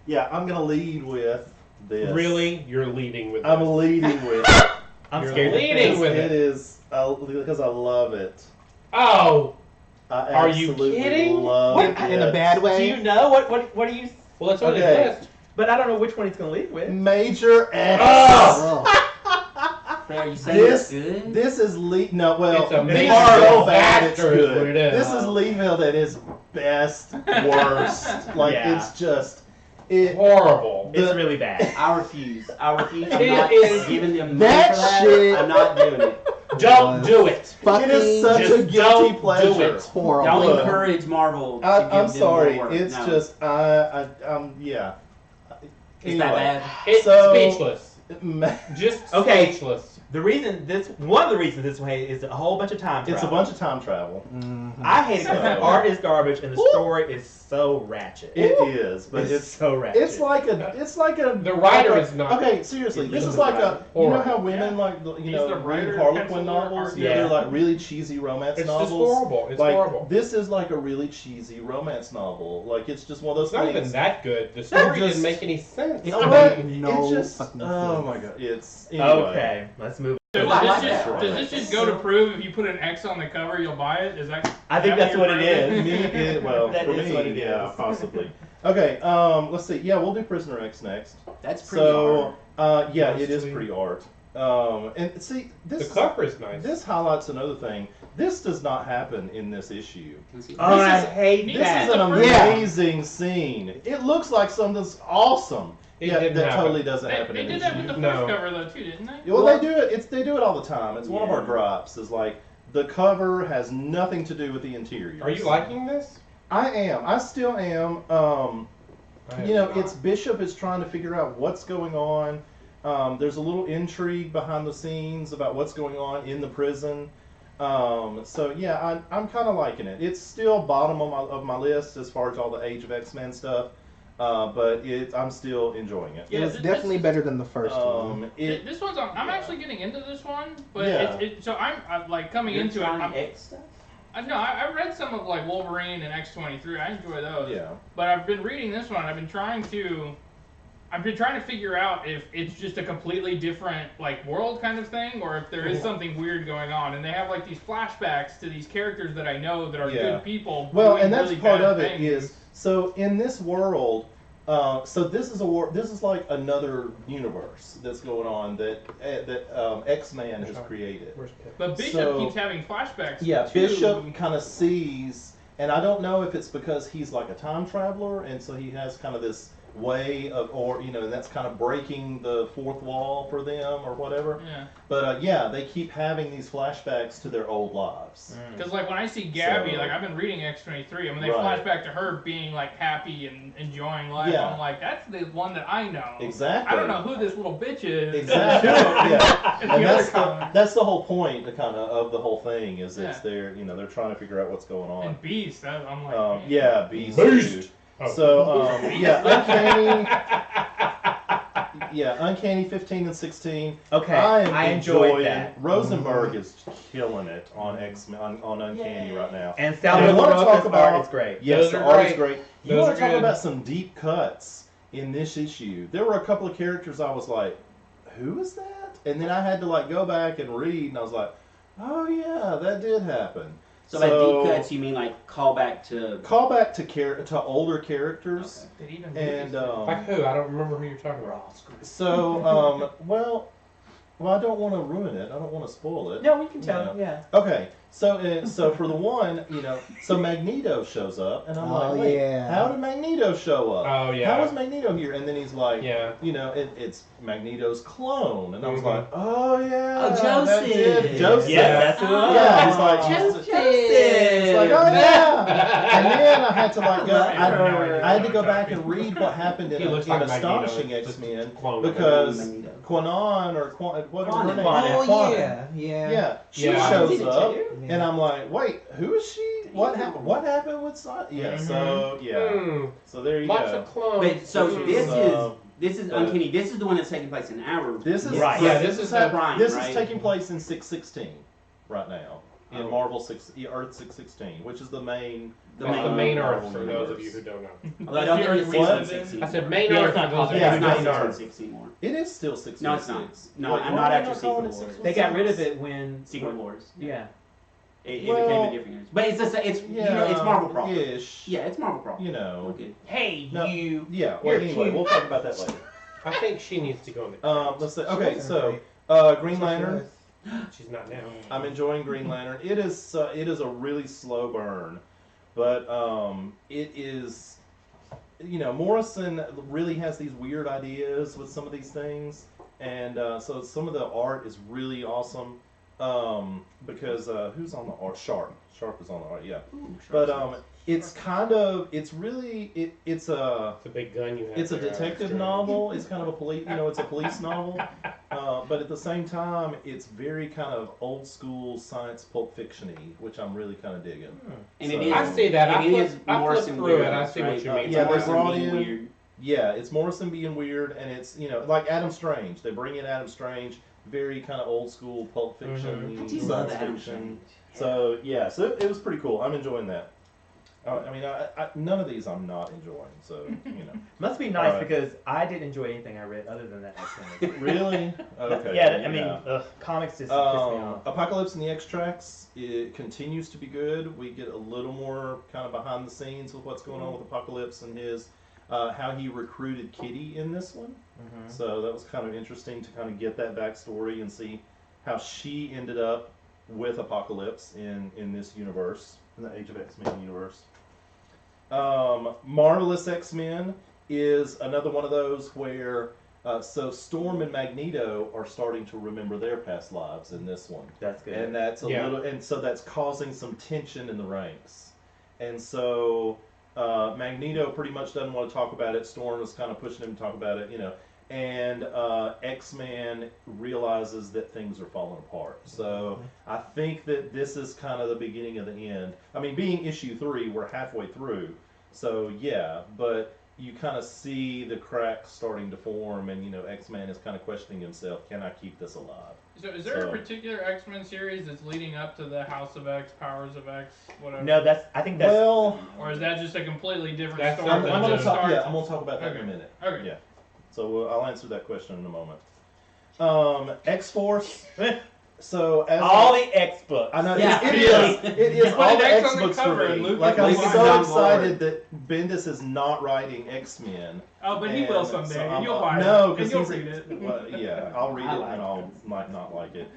Yeah, I'm gonna lead with this. Really? You're leading with I'm this. leading with. I'm You're scared. leading with It it. is because I love it. Oh! I Are you absolutely kidding? love What? it. In a bad way? Do you know what are you? Well, it's on Okay. his list. But I don't know which one he's gonna lead with. Major X. Oh. Are you saying This it's good? this is no well. It's a it's major so bad it's disaster is good. what it is. This is Leeville at his best, worst. Like Yeah. it's just it. Horrible. It's The- really bad. I refuse. I'm It not is- giving them money that for that. shit- I'm not doing it. Don't do it. Fucking It is such a just guilty don't do pleasure. it. horrible. Don't Look, encourage Marvel to give I'm them sorry. more work. It's No. just yeah. Is that bad? It's So- speechless. Ma- Just Okay. speechless. One of the reasons this way is a whole bunch of time travel. It's a bunch of time travel. I hate it because the art is garbage and the story is so ratchet. It is, but it's so ratchet. It's like a. The writer like a- is not- Okay, seriously, this is the like a. writer. You know Horrible. how women like He's know the read writer, Harlequin pencil novels? art. Yeah, they're Yeah. like really cheesy romance It's novels. just horrible. It's like, horrible. This is like a really cheesy romance novel. Like it's just one of those It's not things. even that good. The story just- didn't make any sense. It But don't make no it just. fucking Oh sense. my god! It's anyway. Okay, let's move. So I like does that. this just go to prove if you put an X on the cover, you'll buy it? Is that? I think that's what it is. Well, That for is me, what it yeah, is. possibly. Okay, let's see. Yeah, we'll do Prisoner X next. That's pretty So, hard. yeah, Nice it is tweet. pretty art. And see, The this cover is nice. this highlights another thing. This does not happen in this issue. Oh, I is- hate This This that. is an Yeah. amazing scene. It looks like something's awesome. It Yeah, didn't that happen. totally doesn't They, happen they in did this that with issue. the first No. cover though too, didn't they? Well, they do it. They do it all the time. It's one of our Yeah. gripes. Is like the cover has nothing to do with the interior. Are you liking this? I am. I still am. You know, it's Bishop is trying to figure out what's going on. There's a little intrigue behind the scenes about what's going on in the prison. So yeah, I'm kind of liking it. It's still bottom of my list as far as all the Age of X-Men stuff, but I'm still enjoying it. It was definitely better than the first one. This one's on. I'm actually getting into this one, but Yeah. so I'm like coming You're into it. trying I'm, X stuff? No, I read some of like Wolverine and X-23. I enjoy those. Yeah. But I've been reading this one. I've been trying to figure out if it's just a completely different like world kind of thing, or if there is something weird going on. And they have like these flashbacks to these characters that I know that are Yeah. good people. Well, doing and that's really part bad of it things. is so in this world. So this is this is like another universe that's going on that X-Man has created. But Bishop So- keeps having flashbacks. Yeah, too. Bishop kind of sees, and I don't know if it's because he's like a time traveler, and so he has kind of this way of, or and that's kind of breaking the fourth wall for them or whatever. Yeah. But they keep having these flashbacks to their old lives. Because like when I see Gabby, So- like I've been reading X-23. I mean, they Right. flash back to her being like happy and enjoying life. Yeah. I'm like, that's the one that I know. Exactly. I don't know who this little bitch is. Exactly. Yeah. In And the that's other comic. that's the whole point, of the whole thing is it's Yeah. they're trying to figure out what's going on. And Beast, I'm like, Yeah, Beast. Beast! Dude. Oh. So Uncanny. Yeah, Uncanny 15 and 16. Okay, I am I enjoyed enjoying. that. Rosenberg is killing it on X-Men on Uncanny right now. And Salvador you wanna Roca's talk about art is great. Yes, Those the are art great. is great. You Those want are to talk good. about some deep cuts in this issue? There were a couple of characters I was like, "Who is that?" And then I had to go back and read, and I was like, "Oh yeah, that did happen." So by deep cuts, you mean like callback to to older characters, Did even and Like who? I don't remember who you're talking about. so well, I don't want to ruin it. I don't want to spoil it. No, we can tell. Yeah. Okay, so for the one, so Magneto shows up, and I'm like, wait, yeah. how did Magneto show up? Oh, yeah. How was Magneto here? And then he's like, Yeah. it's Magneto's clone, and I was Mhm. like, oh yeah, Oh, that Joseph. did- Joseph. Yeah, that's who it was. Yeah, he's like, Joseph. It's like, oh yeah, and then I had to go. Right. I had to go back and read what happened in, He looks in like Magneto, Astonishing just X-Men clone of because Magneto. Quanon or whatever her name Quanon. is. Oh Quanon. yeah. She Yeah. shows Did it up, too? and I'm like, wait, who is she? What happened? What happened with Son? Yeah, so so there you Lots go. of clones. Wait, so this is uh, Uncanny. This is the one that's taking place in our. This is Right. Yeah, this is Prime, this right? is taking place in 616 right now in Oh. Marvel Earth 616, which is the main The That's the main Marvel Earth for those of universe. you who don't know. Although I don't think it's What? 616. I said main Yeah, Earth it's not for those of called you that. who It's not don't know. 616 anymore. It is still 616. No, it's not. No, Wait, I'm why not are after they calling it Secret Wars. 616? They got rid of it when Secret Wars. Yeah. It Well, became a different universe. But it's just it's it's Marvel proper. Ish. Yeah, it's Marvel proper. You know. We're good. Hey, No, you. Yeah. Well, You're anyway, cute. we'll talk about that later. I think she needs to go in the. Let's see. Okay, wasn't so great. Green Lantern. She's not now. I'm enjoying Green Lantern. It is a really slow burn, but it is. Morrison really has these weird ideas with some of these things, and so some of the art is really awesome. Because who's on the art? Sharp is on the art. Yeah, but it's really it's a. It's a big gun you have. It's a there, detective Alex. novel. It's kind of a police, it's a police novel, but at the same time, it's very kind of old school science Pulp Fiction-y, which I'm really kind of digging. And So- it is. I see that. and I it flip- is I flip Morrison through it. weird, I see what right? you mean. Yeah, they Morrison brought being in- weird. Yeah, it's Morrison being weird, and it's like Adam Strange. They bring in Adam Strange, very kind of old school Pulp Fiction, I do love science Adam fiction. Strange. So yeah, so it was pretty cool. I'm enjoying that. I none of these I'm not enjoying. So Must be nice Alright. because I didn't enjoy anything I read other than that X-Men. Really? Okay. Yeah, I mean, yeah. comics just piss me off. Apocalypse and the X-Tracts, it continues to be good. We get a little more kind of behind the scenes with what's going on with Apocalypse and his how he recruited Kitty in this one. So that was kind of interesting to kind of get that backstory and see how she ended up with Apocalypse in this universe, in the Age of X-Men universe. Marvelous X-Men is another one of those where so Storm and Magneto are starting to remember their past lives in this one. That's good. And that's so that's causing some tension in the ranks. And so Magneto pretty much doesn't want to talk about it. Storm is kind of pushing him to talk about it, And X-Man realizes that things are falling apart. So I think that this is kind of the beginning of the end. I mean, being issue 3, we're halfway through. So yeah, but you kind of see the cracks starting to form, and X-Man is kind of questioning himself: can I keep this alive? So is there a particular X-Men series that's leading up to the House of X, Powers of X, whatever? No, I think that's. Well, or is that just a completely different That's story? I'm that going just to talk. starts- Yeah, I'm going to talk about that in a Okay. minute. Okay. Yeah. So I'll answer that question in a moment. X-Force. So as all the X books. I know Yeah. it is. It is Put all an the X X on the books cover for and me. Luke Like is I'm on so board. excited that Bendis is not writing X-Men. Oh, but he And will so someday. I'm- You'll buy no, it. because And you'll he's read it. Well, yeah, I'll read I it like and it. I'll might not like it.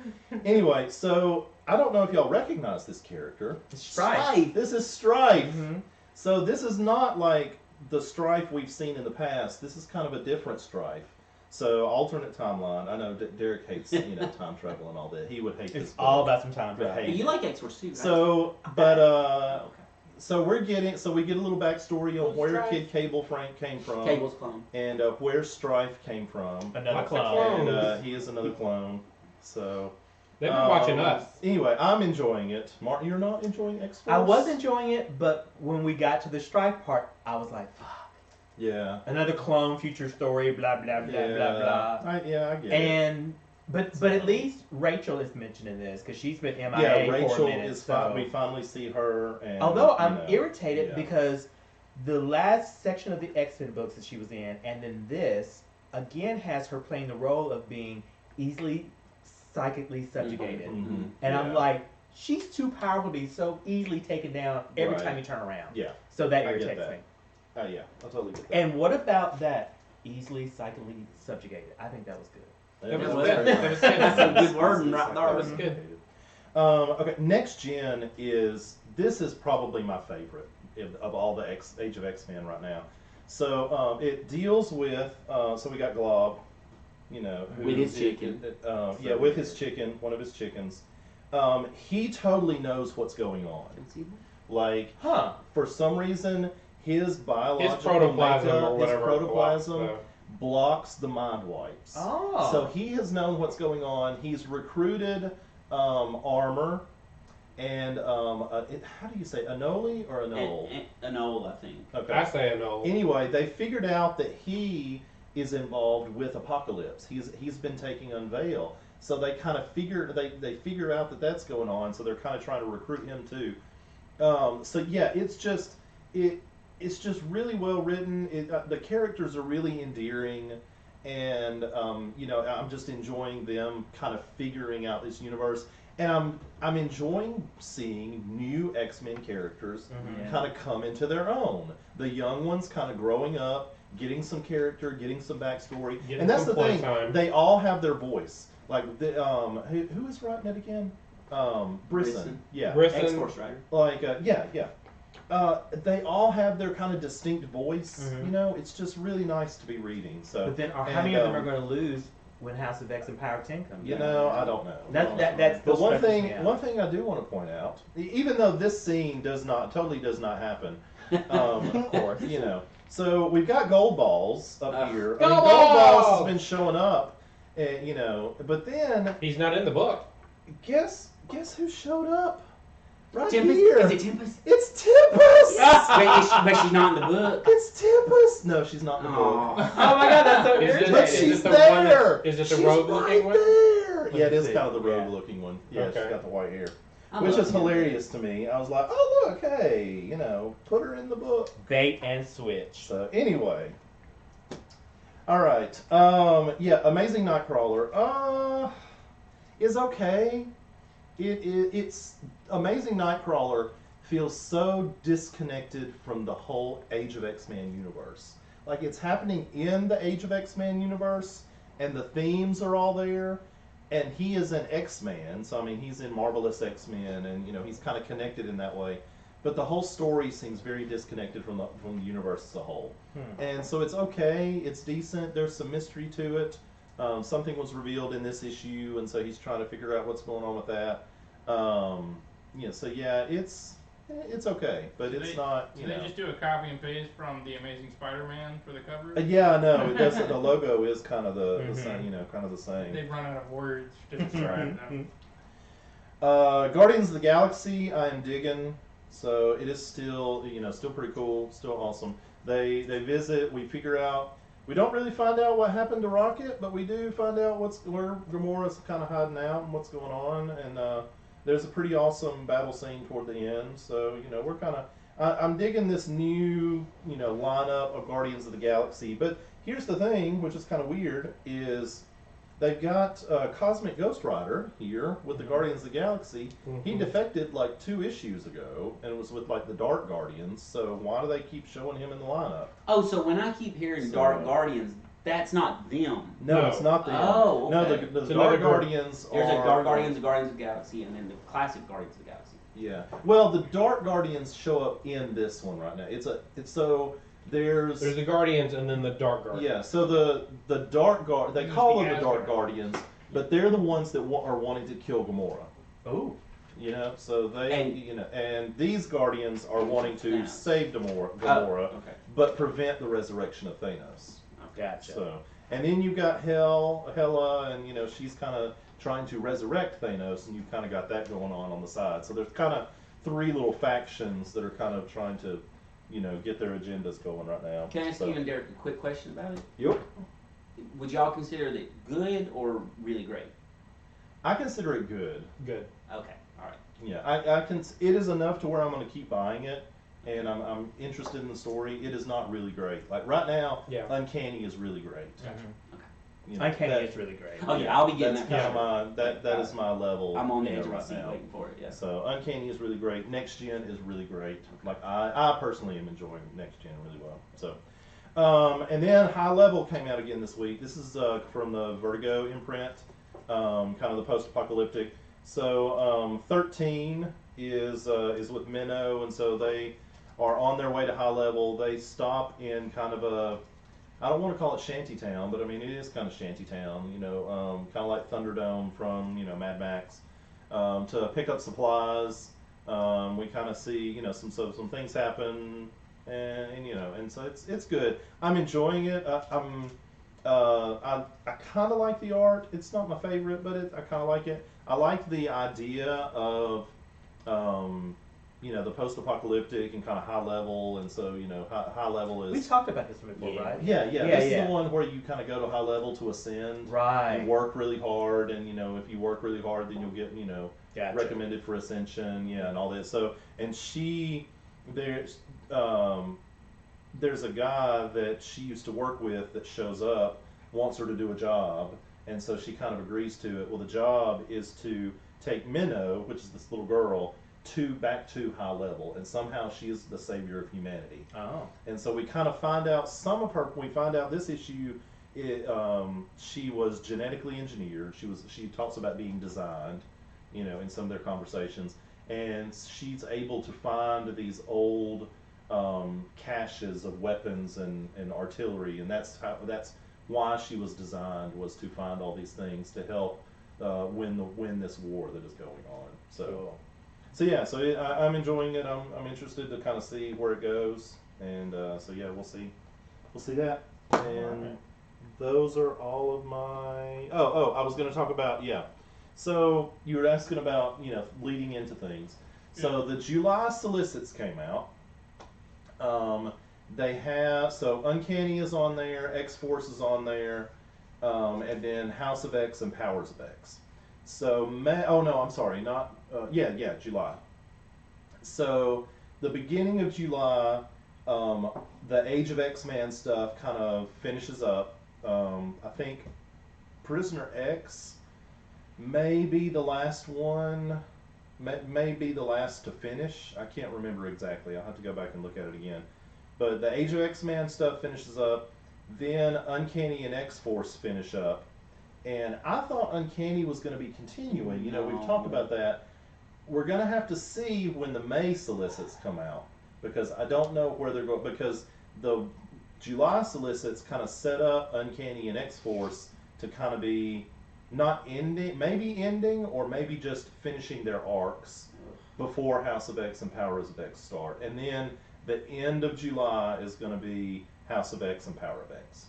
Anyway, so I don't know if y'all recognize this character. Strife. This is Strife. Mhm. So this is not like the Strife we've seen in the past, this is kind of a different Strife. So alternate timeline. I know Derek hates time travel and all that. He would hate this. It's all about some time travel. You like X-Force too, right? So, but so we get a little backstory on where Kid Cable Frank came from. Cable's clone. And where Strife came from. Another clone. And he is another clone. So. They've been watching us. Anyway, I'm enjoying it. Martin, you're not enjoying X-Force? I was enjoying it, but when we got to the Strife part, I was like, fuck. Yeah. Another clone, future story, blah, blah, blah, blah, blah. I get it. But at least Rachel is mentioning this, because she's been MIA Yeah, Rachel for a minute. is fine. We finally see her. And, although I'm irritated because the last section of the X-Men books that she was in, and then this, again has her playing the role of being easily psychically subjugated. And I'm like, she's too powerful to be so easily taken down every time you turn around. Yeah. So that irritates me. Yeah, I totally get that. And what about that easily psychically subjugated? I think that was good. It was good. That's a good word right there. It was good. Okay, Next Gen is probably my favorite of all the Age of X-Men right now. So it deals with so we got Glob, with his chicken. With his chicken, one of his chickens. He totally knows what's going on. Like, for some reason, his biological protoplasm makeup, or whatever his protoplasm blocks the mind wipes. Oh. So he has known what's going on. He's recruited Armor and how do you say, Anole or Anole? Anole, I think. Okay. I say Anole. Anyway, they figured out that he is involved with Apocalypse. He's been taking Unveil. So they kind of figure out that that's going on. So they're kind of trying to recruit him too. So yeah, it's just really well written. The characters are really endearing, and I'm just enjoying them kind of figuring out this universe. And I'm enjoying seeing new X-Men characters kind of come into their own. The young ones kind of growing up, getting some character, getting some backstory, and that's the thing. They all have their voice. Like who is writing it again? Brisson. Yeah. Brisson. X-Force writer. Like they all have their kind of distinct voice. It's just really nice to be reading. So. But then, how many of them are going to lose when House of X and Power 10 comes out? I don't know. That's but one thing I do want to point out, even though this scene totally does not happen, of course, So we've got Gold Balls up here. Gold Balls has been showing up, but then he's not in the book. Guess who showed up? Right Tempest? here. Is it Tempest? It's Tempest! But she's not in the book. It's Tempest! No, she's not in the book. Oh my god, that's so irritating. But she's there! Is it the rogue-looking one? There! Yeah, it is kind of the rogue-looking one. Yeah, she's got the white hair. Which is hilarious to me. I was like, oh look, hey, put her in the book. Bait and switch. So anyway. Alright. Amazing Nightcrawler. Is okay. It's Amazing Nightcrawler feels so disconnected from the whole Age of X-Men universe. Like, it's happening in the Age of X-Men universe, and the themes are all there, and he is an X-Man, so I mean, he's in Marvelous X-Men, and he's kind of connected in that way. But the whole story seems very disconnected from the universe as a whole. And so it's okay, it's decent, there's some mystery to it. Something was revealed in this issue, and so he's trying to figure out what's going on with that. So yeah, it's okay, but it's not. Did they just do a copy and paste from the Amazing Spider-Man for the cover? Yeah, I know. It does. The logo is kind of the same, kind of the same. They've run out of words to describe them. Guardians of the Galaxy, I am digging. So it is still, still pretty cool, still awesome. They visit. We figure out. We don't really find out what happened to Rocket, but we do find out where Gamora's kind of hiding out and what's going on. And there's a pretty awesome battle scene toward the end. So we're kind of. I'm digging this new lineup of Guardians of the Galaxy. But here's the thing, which is kind of weird, is they've got Cosmic Ghost Rider here with the Guardians of the Galaxy. He defected like 2 issues ago, and it was with like the Dark Guardians. So why do they keep showing him in the lineup? Oh, so when I keep hearing Dark Guardians, that's not them. No, it's not them. Oh, okay. No, the Dark Guardians There's are... a Dark Guardians of Guardians of the Galaxy, and then the classic Guardians of the Galaxy. Yeah. Well, the Dark Guardians show up in this one right now. There's the Guardians and then the Dark Guardians. Yeah, so the Dark Guard, they call them the Dark Guardians, but they're the ones that are wanting to kill Gamora. Oh. You know, so and these Guardians are wanting to save Gamora, but prevent the resurrection of Thanos. Gotcha. So, and then you've got Hela, and she's kind of trying to resurrect Thanos, and you've kind of got that going on the side. So there's kind of three little factions that are kind of trying to, get their agendas going right now. Can I ask you and Derek a quick question about it? Yep. Would y'all consider it good or really great? I consider it good. Good. Okay. All right. Yeah, I can. It is enough to where I'm going to keep buying it, and I'm interested in the story. It is not really great. Like right now, Uncanny is really great. Uncanny is really great. Oh yeah, I'll be getting that's that. kind of that is my level. I'm on the edge of my right seat now. waiting for it. Yeah. So Uncanny is really great. Next Gen is really great. Like I personally am enjoying Next Gen really well. So, and then High Level came out again this week. This is from the Vertigo imprint, kind of the post-apocalyptic. So 13 is with Minnow, and so they are on their way to High Level. They stop in kind of a, I don't want to call it shantytown, but I mean it is kind of shantytown. Kind of like Thunderdome from Mad Max, to pick up supplies. We kind of see some things happen, and so it's good. I'm enjoying it. I kind of like the art. It's not my favorite, but I kind of like it. I like the idea of, the post-apocalyptic and kind of High Level, and so High Level is. We talked about this one before, right? Yeah. This is the one where you kind of go to High Level to ascend. Right. You work really hard, and if you work really hard, then you'll get Gotcha. recommended for ascension, and all this. So, and there's a guy that she used to work with that shows up, wants her to do a job, and so she kind of agrees to it. Well, the job is to take Minnow, which is this little girl, back to High Level, and somehow she is the savior of humanity. Oh. And so we kind of find out we find out this issue, she was genetically engineered. She talks about being designed, in some of their conversations, and she's able to find these old caches of weapons and artillery, and that's why she was designed, was to find all these things to help win this war that is going on. So, I'm enjoying it. I'm interested to kind of see where it goes, and we'll see that. And those are all of my. I was going to talk about So you were asking about leading into things. So the July solicits came out. They have, so Uncanny is on there, X-Force is on there, and then House of X and Powers of X. So, July. So, the beginning of July, the Age of X-Man stuff kind of finishes up. I think Prisoner X may be the last one, may be the last to finish. I can't remember exactly. I'll have to go back and look at it again. But the Age of X-Man stuff finishes up. Then Uncanny and X-Force finish up. And I thought Uncanny was going to be continuing. We've talked about that. We're going to have to see when the May solicits come out, because I don't know where they're going, because the July solicits kind of set up Uncanny and X-Force to kind of be not ending, maybe ending, or maybe just finishing their arcs before House of X and Powers of X start. And then the end of July is going to be House of X and Power of X.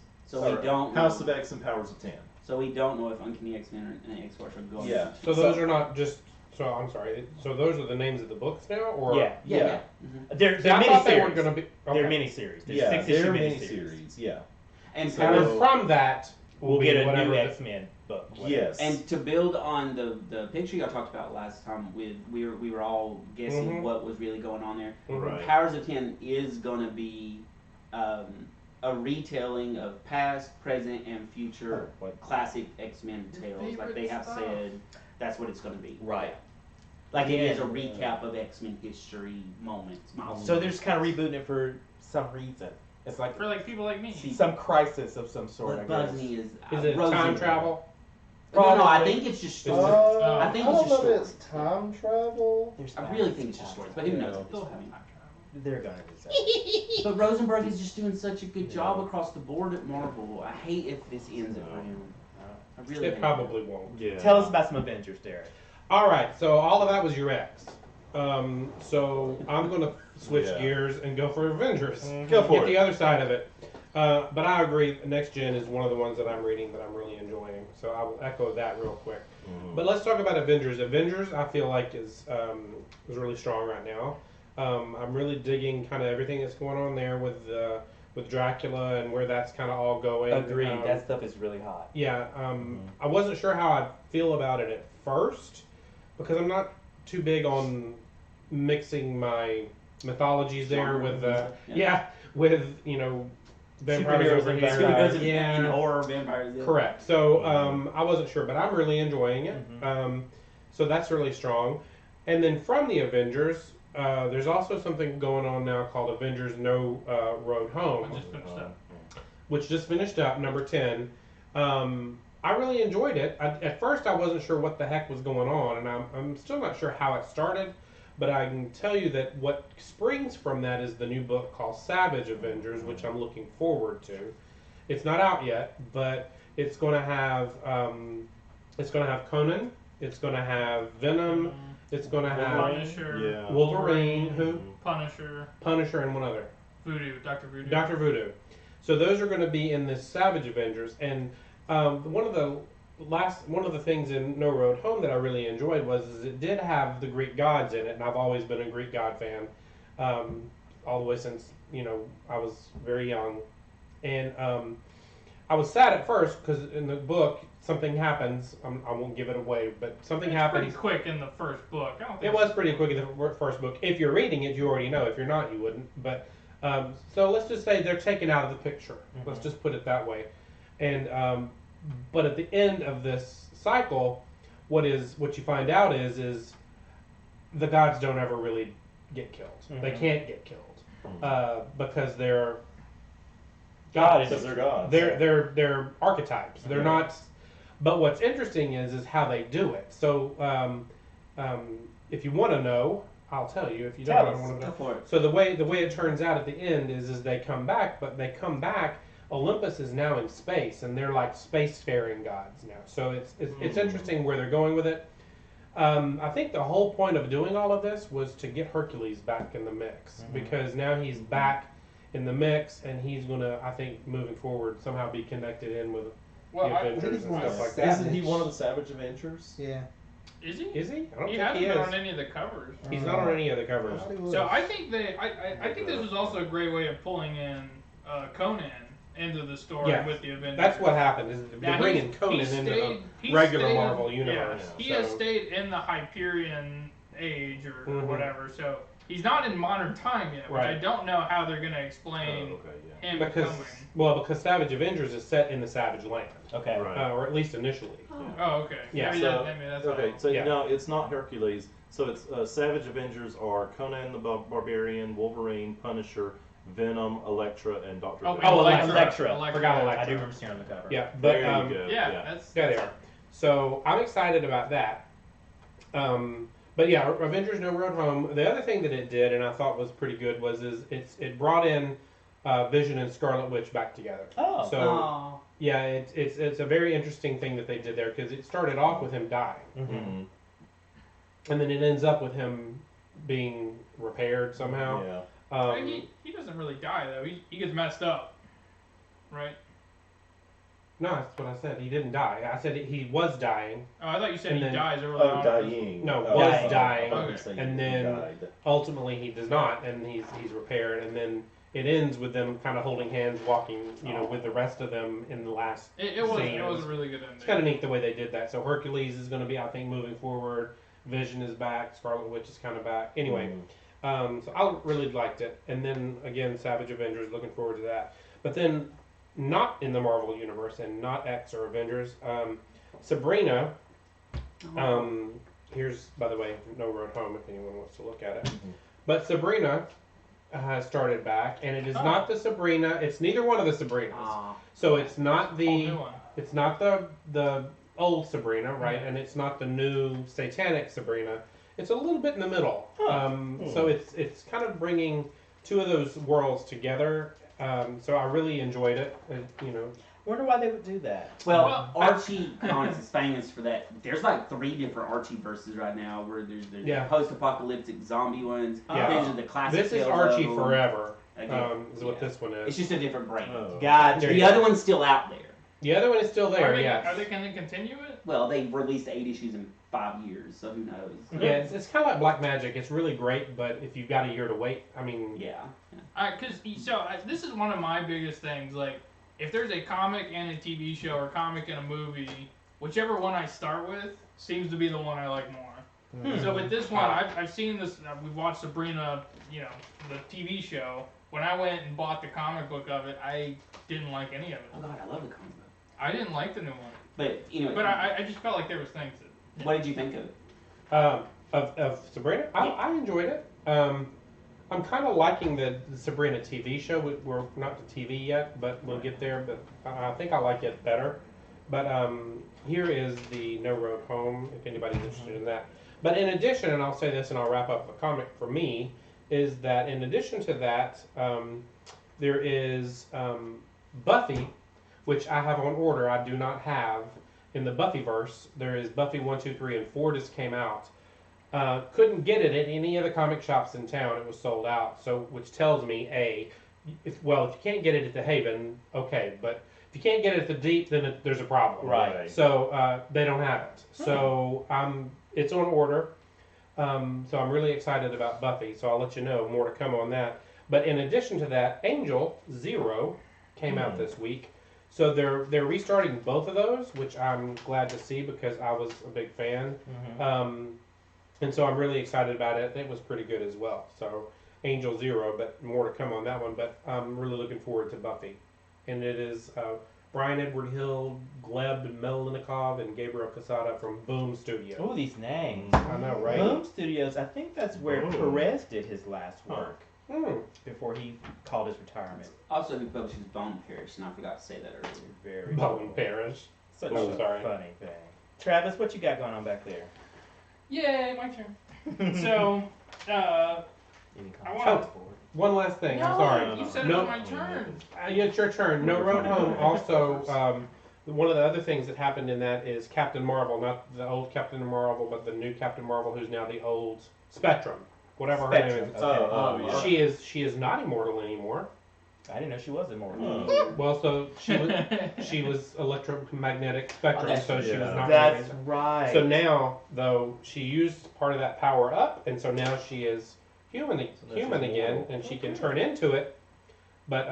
House of X and Powers of 10. So we don't know if Uncanny X-Men and X-Force are going. Yeah. So those are not just. So I'm sorry. So those are the names of the books now, or yeah. Mm-hmm. They're I thought they were miniseries. going to be. Okay. They're miniseries. Yeah, 6 they're issue miniseries. Yeah. And So from that, we'll get a whatever new X-Men book. Whatever. Yes. And to build on the picture y'all talked about last time, we were all guessing what was really going on there. Right. Powers of 10 is going to be a retelling of past, present, and future classic X-Men tales. Like they have said, that's what it's going to be. Right. Like it is a recap of X-Men history moments. So they're just kind of rebooting it for some reason. It's like for people like me. Some crisis of some sort. What bugs me is it time travel? No, I think it's just stories. I think it's just stories. It's time travel. I really think it's just stories, but who knows? They're gonna deserve it. But Rosenberg is just doing such a good job across the board at Marvel. I hate if this ends it for him. I really It hate probably won't. Yeah. Tell us about some Avengers, Derek. All right, so all of that was your X. So I'm going to switch gears and go for Avengers. Go for Get it. the other side of it. But I agree, Next Gen is one of the ones that I'm reading that I'm really enjoying. So I will echo that real quick. But let's talk about Avengers. Avengers, I feel like is really strong right now. I'm really digging kind of everything that's going on there with Dracula and where that's kind of all going. Agreed. That stuff is really hot. Yeah, I wasn't sure how I'd feel about it at first because I'm not too big on mixing my mythologies there with with vampires over here. And horror vampires. Yeah. Correct. So I wasn't sure, but I'm really enjoying it. So that's really strong. And then from the Avengers, there's also something going on now called Avengers No Road Home, which just finished up, number 10. I really enjoyed it. At first, I wasn't sure what the heck was going on, and I'm still not sure how it started, but I can tell you that what springs from that is the new book called Savage Avengers, which I'm looking forward to. It's not out yet, but it's going to have Conan, it's going to have Venom, it's going to have Punisher, Wolverine, Punisher, and one other. Voodoo, Dr. Voodoo. Dr. Voodoo. So those are going to be in this Savage Avengers, and one of the things in No Road Home that I really enjoyed was it did have the Greek gods in it, and I've always been a Greek god fan, all the way since I was very young, and I was sad at first because in the book something happens. I won't give it away, but something happens. Pretty quick in the first book. I don't think it was pretty quick in the first book. If you're reading it, you already know. If you're not, you wouldn't. But so let's just say they're taken out of the picture. Let's just put it that way. And but at the end of this cycle, what you find out is the gods don't ever really get killed. They can't get killed because they're gods. Because they're gods. They're archetypes. They're not. But what's interesting is how they do it. So if you want to know, I'll tell you. If you don't, I don't want to know. Go for it. So the way it turns out at the end is they come back, but they come back. Olympus is now in space, and they're like spacefaring gods now. So it's interesting where they're going with it. I think the whole point of doing all of this was to get Hercules back in the mix because now he's back in the mix, and he's going to, I think, moving forward, somehow be connected in with the Avengers and stuff like that. Isn't he one of the Savage Avengers? Yeah. Is he? Is he? I don't He think hasn't he been is. on any of the covers. He's not on any of the covers. So I think I think this was also a great way of pulling in Conan into the story with the Avengers. That's what happened. Is they're bringing Conan into the regular Marvel universe. Yeah, he has stayed in the Hyperion age or whatever. So he's not in modern time yet, which I don't know how they're going to explain him because Savage Avengers is set in the Savage Land. Okay. Or at least initially. Oh, okay. Yeah. No, it's not Hercules. So it's Savage Avengers are Conan the Barbarian, Wolverine, Punisher, Venom, Elektra, and Dr. Oh, Elektra. Forgot Elektra. I do remember seeing on the cover. Yeah, but there you go. Yeah, there they are. So I'm excited about that. But yeah, Avengers No Road Home. The other thing that it did, and I thought was pretty good, was it brought in Vision and Scarlet Witch back together. Oh. So yeah, it's a very interesting thing that they did there because it started off with him dying, and then it ends up with him being repaired somehow. Yeah. He doesn't really die though. He gets messed up, right? No, that's what I said. He didn't die. I said he was dying. Oh, I thought you said he then, dies early on. Dying. No, was dying, Okay. and then ultimately he does not, and he's repaired, and then it ends with them kind of holding hands, walking, with the rest of them in the last. It was a really good ending. It's kind of neat the way they did that. So Hercules is going to be, I think, moving forward. Vision is back. Scarlet Witch is kind of back. Anyway. So I really liked it. And then, again, Savage Avengers, looking forward to that. But then, not in the Marvel Universe and not X or Avengers, Sabrina, here's, by the way, No Road Home if anyone wants to look at it. But Sabrina has started back, and it is not the Sabrina, it's neither one of the Sabrinas. So it's not the old Sabrina, right? And it's not the new satanic Sabrina. It's a little bit in the middle. So it's kind of bringing two of those worlds together. So I really enjoyed it. You know. Wonder why they would do that. Well, Archie Comics is famous for that. There's like 3 different Archie verses right now, where there's the post-apocalyptic zombie ones. There's the classic. This is Tales Archie of Forever. Is what this one is. It's just a different brand. Gotcha. The other one's still out there. The other one is still there. Are they going to continue it? Well, they released 8 issues in 5 years, so who knows? Yeah, it's kind of like Black Magic. It's really great, but if you've got a year to wait, I mean, This is one of my biggest things. Like, if there's a comic and a TV show or comic and a movie, whichever one I start with seems to be the one I like more. So with this one, I've seen this. We've watched Sabrina, the TV show. When I went and bought the comic book of it, I didn't like any of it. Oh God, I love the comic book. I didn't like the new one. But But I just felt like there was things. What did you think of it? Of Sabrina, I enjoyed it. I'm kind of liking the Sabrina TV show. We're not to TV yet, but we'll get there. But I think I like it better. But here is the No Road Home, if anybody's interested in that. But in addition, and I'll say this and I'll wrap up the comic for me, is that in addition to that, there is Buffy, which I have on order. I do not have in the Buffyverse. There is Buffy 1, 2, 3, and 4 just came out. Couldn't get it at any of the comic shops in town. It was sold out. So, which tells me, if you can't get it at the Haven, okay, but if you can't get it at the Deep, then there's a problem. Right. So they don't have it. So it's on order. So I'm really excited about Buffy. So I'll let you know more to come on that. But in addition to that, Angel Zero came out this week. So they're restarting both of those, which I'm glad to see because I was a big fan. And so I'm really excited about it. It was pretty good as well. So Angel Zero, but more to come on that one. But I'm really looking forward to Buffy. And it is Brian Edward Hill, Gleb Melnikov, and Gabriel Casada from Boom Studios. Oh, these names. I know, right? Boom Studios, I think that's where Perez did his last work before he called his retirement. Also, who publishes Bone Parish, and I forgot to say that earlier. Very Bone Parish. Such a funny thing. Travis, what you got going on back there? Yay, my turn. So, one last thing. No, I'm sorry. You said it was my turn. Yeah, it's your turn. No Road Home. Also, one of the other things that happened in that is Captain Marvel, not the old Captain Marvel, but the new Captain Marvel, who's now the old Spectrum, whatever her name is. Okay. She is not immortal anymore. I didn't know she was immortal. Well, so she was electromagnetic spectrum, so she was not. That's right. So now, though, she used part of that power up, and so now she is human again, and she can turn into it. But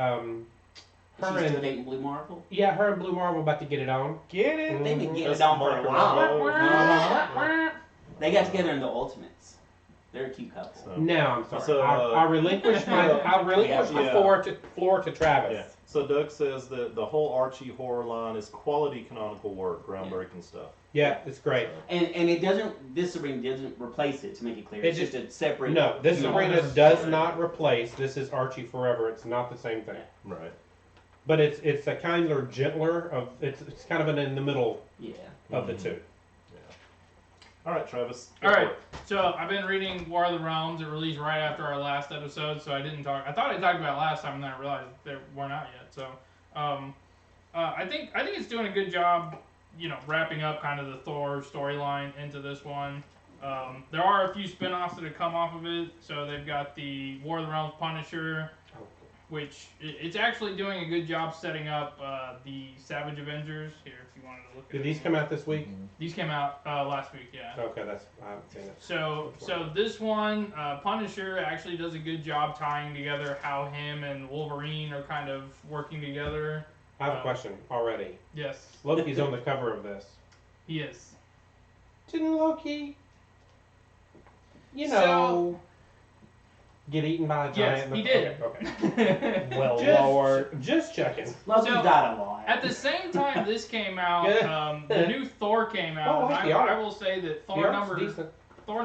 She's still dating Blue Marvel? Yeah, her and Blue Marvel about to get it on. Get it? They've been getting it on for a while. They got together in the Ultimates. They're a cute couple. Now I'm sorry. I relinquished the floor to Travis. Yeah. So Doug says that the whole Archie horror line is quality canonical work, groundbreaking stuff. Yeah, it's great. And it doesn't. This Sabrina doesn't replace it. To make it clear, it's just a separate. No, this Sabrina does not replace. This is Archie Forever. It's not the same thing. Right. But it's a kinder, gentler of. It's kind of an in the middle. Of the two. All right, Travis. All right. So I've been reading War of the Realms. It released right after our last episode, so I didn't talk. I thought I talked about it last time, and then I realized they weren't out yet. So, I think it's doing a good job, wrapping up kind of the Thor storyline into this one. There are a few spin-offs that have come off of it. So they've got the War of the Realms Punisher, which it's actually doing a good job setting up the Savage Avengers. Here, if you wanted to look at Did these come out this week? These came out last week, yeah. Okay, I haven't seen it. So this one, Punisher actually does a good job tying together how him and Wolverine are kind of working together. I have a question already. Yes. Loki's on the cover of this. He is. Didn't Loki, get eaten by a giant? Yes, he did. Okay. Well, Lord. Just checking. Loki's died a lot. At the same time this came out, the new Thor came out. And I will say that Thor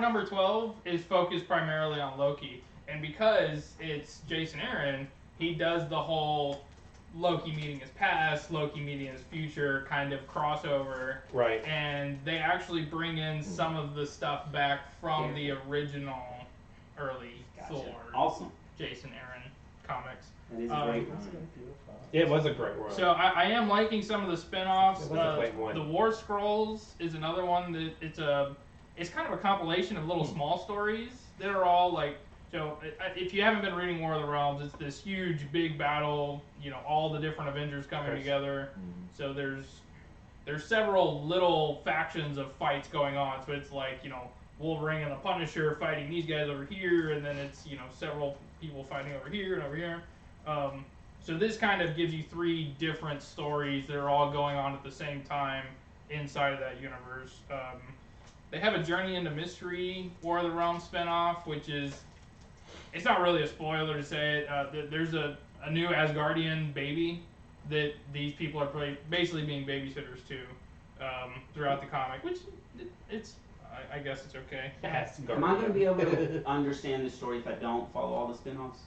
number 12 is focused primarily on Loki. And because it's Jason Aaron, he does the whole Loki meeting his past, Loki meeting his future kind of crossover. Right. And they actually bring in some of the stuff back from the original early Thor. Awesome. Jason Aaron comics. It is a great run. It was a great run. So I am liking some of the spin-offs. It was a great one. The War Scrolls is another one that it's kind of a compilation of little small stories that are all like, so if you haven't been reading War of the Realms, it's this huge big battle, you know, all the different Avengers coming together. So there's several little factions of fights going on. So it's like, you know, Wolverine and the Punisher fighting these guys over here, and then it's, you know, several people fighting over here and over here. So this kind of gives you 3 different stories that are all going on at the same time inside of that universe. They have a Journey into Mystery War of the Realms spinoff, which is, it's not really a spoiler to say it. There's a new Asgardian baby that these people are basically being babysitters to throughout the comic, which I guess it's okay. Am I going to be able to understand the story if I don't follow all the spin-offs?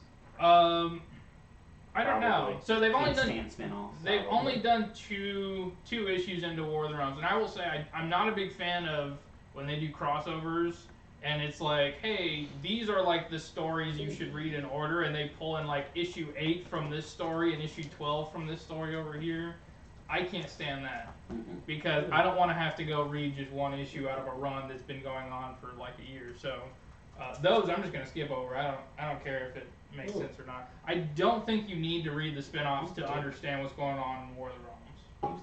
I don't know. So they've only done spin-offs. They've only done two issues into War of the Realms, and I will say I'm not a big fan of when they do crossovers and it's like, hey, these are like the stories you should read in order, and they pull in like issue 8 from this story and issue 12 from this story over here. I can't stand that because I don't want to have to go read just one issue out of a run that's been going on for like a year. So those I'm just gonna skip over. I don't care if it makes sense or not. I don't think you need to read the spin-offs to understand what's going on in War of the Realms.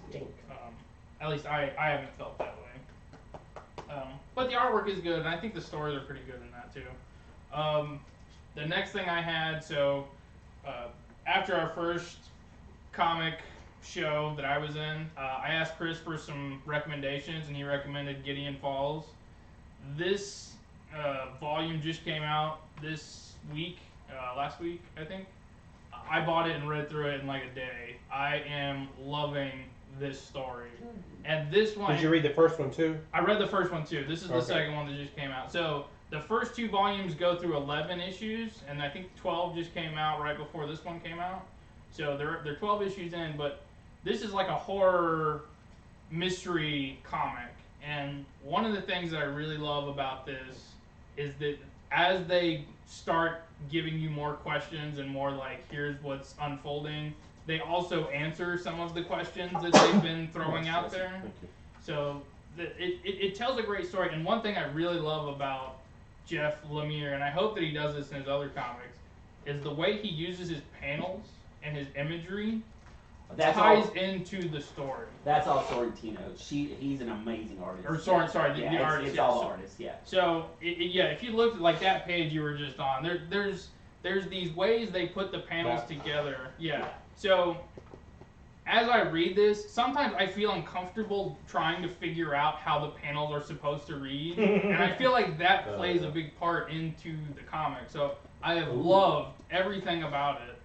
At least I haven't felt that way. But the artwork is good, and I think the stories are pretty good in that too. The next thing I had, so after our first comic show that I was in, I asked Chris for some recommendations, and he recommended Gideon Falls. This volume just came out this week, last week, I think. I bought it and read through it in like a day. I am loving this story. And this one... Did you read the first one too? I read the first one too. This is the second one that just came out. So the first 2 volumes go through 11 issues, and I think 12 just came out right before this one came out. So they're 12 issues in, but this is like a horror mystery comic. And one of the things that I really love about this is that as they start giving you more questions and more like, here's what's unfolding, they also answer some of the questions that they've been throwing out there. So it tells a great story. And one thing I really love about Jeff Lemire, and I hope that he does this in his other comics, is the way he uses his panels and his imagery ties into the story. That's all Sorrentino. He's an amazing artist. Or sorry, the artist. It's all the artists, yeah. So if you looked at like that page you were just on, there's these ways they put the panels together. Yeah. So as I read this, sometimes I feel uncomfortable trying to figure out how the panels are supposed to read, and I feel like that plays a big part into the comic. So I have loved everything about it.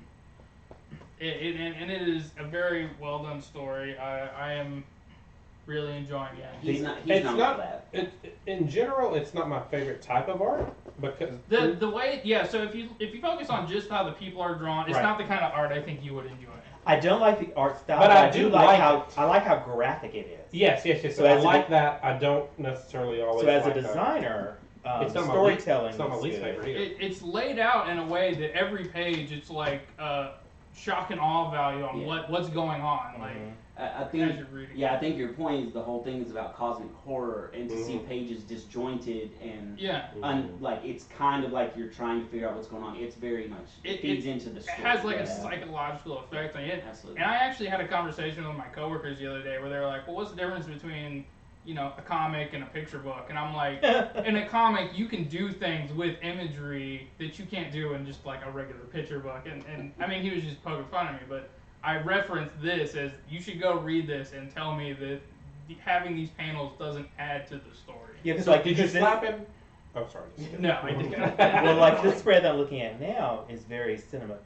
And it is a very well done story. I am really enjoying it. He's not in general, it's not my favorite type of art because the way so if you focus on just how the people are drawn, it's not the kind of art I think you would enjoy. I don't like the art style, but I do like how graphic it is. Yes. So I like that. I don't necessarily always. So as a designer, it's not storytelling. It's not my least favorite either. It's laid out in a way that every page it's like shock and awe value on what's going on. Like I think your point is the whole thing is about cosmic horror, and to see pages disjointed and like it's kind of like you're trying to figure out what's going on. It's very much it feeds into the story. It has like a psychological effect on it. Absolutely. And I actually had a conversation with my coworkers the other day where they were like, "Well, what's the difference between a comic and a picture book?" And I'm like, in a comic, you can do things with imagery that you can't do in just like a regular picture book. And I mean, he was just poking fun at me, but I referenced this as you should go read this and tell me that having these panels doesn't add to the story. Yeah, because like did you slap him? Oh, sorry. No, I didn't. Well, like this spread I'm looking at now is very cinematographic.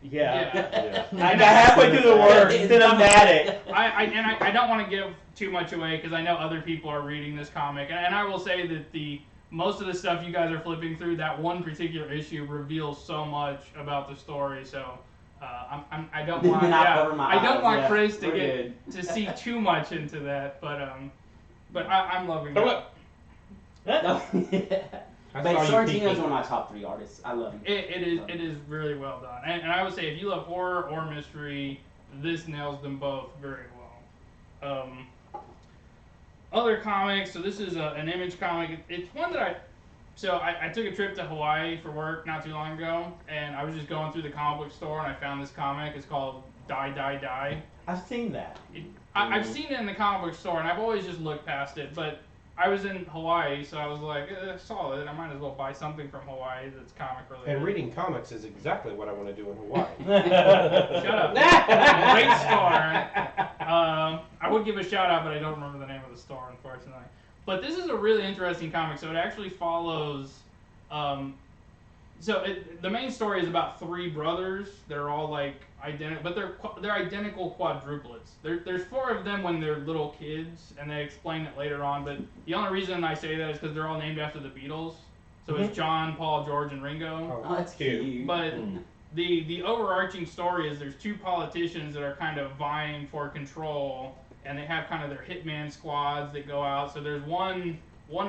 Yeah. I got halfway through the word cinematic. I don't want to give too much away because I know other people are reading this comic, and I will say that most of the stuff you guys are flipping through, that one particular issue reveals so much about the story. So I don't want I don't want Chris to We're get to see too much into that, but I'm loving it. But Sorrentino's one of my top 3 artists. I love him. It is really well done, and I would say if you love horror or mystery, this nails them both very well. Other comics. So this is an Image comic. It's one that I took a trip to Hawaii for work not too long ago, and I was just going through the comic book store and I found this comic. It's called Die Die Die. I've seen that. I've seen it in the comic book store, and I've always just looked past it, but I was in Hawaii, so I was like, solid. I might as well buy something from Hawaii that's comic related. And reading comics is exactly what I want to do in Hawaii. Shut up. Great store. I would give a shout out, but I don't remember the name of the store, unfortunately. But this is a really interesting comic. So it actually follows. The main story is about 3 brothers. They're all like identical, but they're identical quadruplets. There's 4 of them when they're little kids, and they explain it later on. But the only reason I say that is because they're all named after the Beatles. So it's John, Paul, George, and Ringo. Oh, that's cute. But the overarching story is there's 2 politicians that are kind of vying for control, and they have kind of their hitman squads that go out. So there's one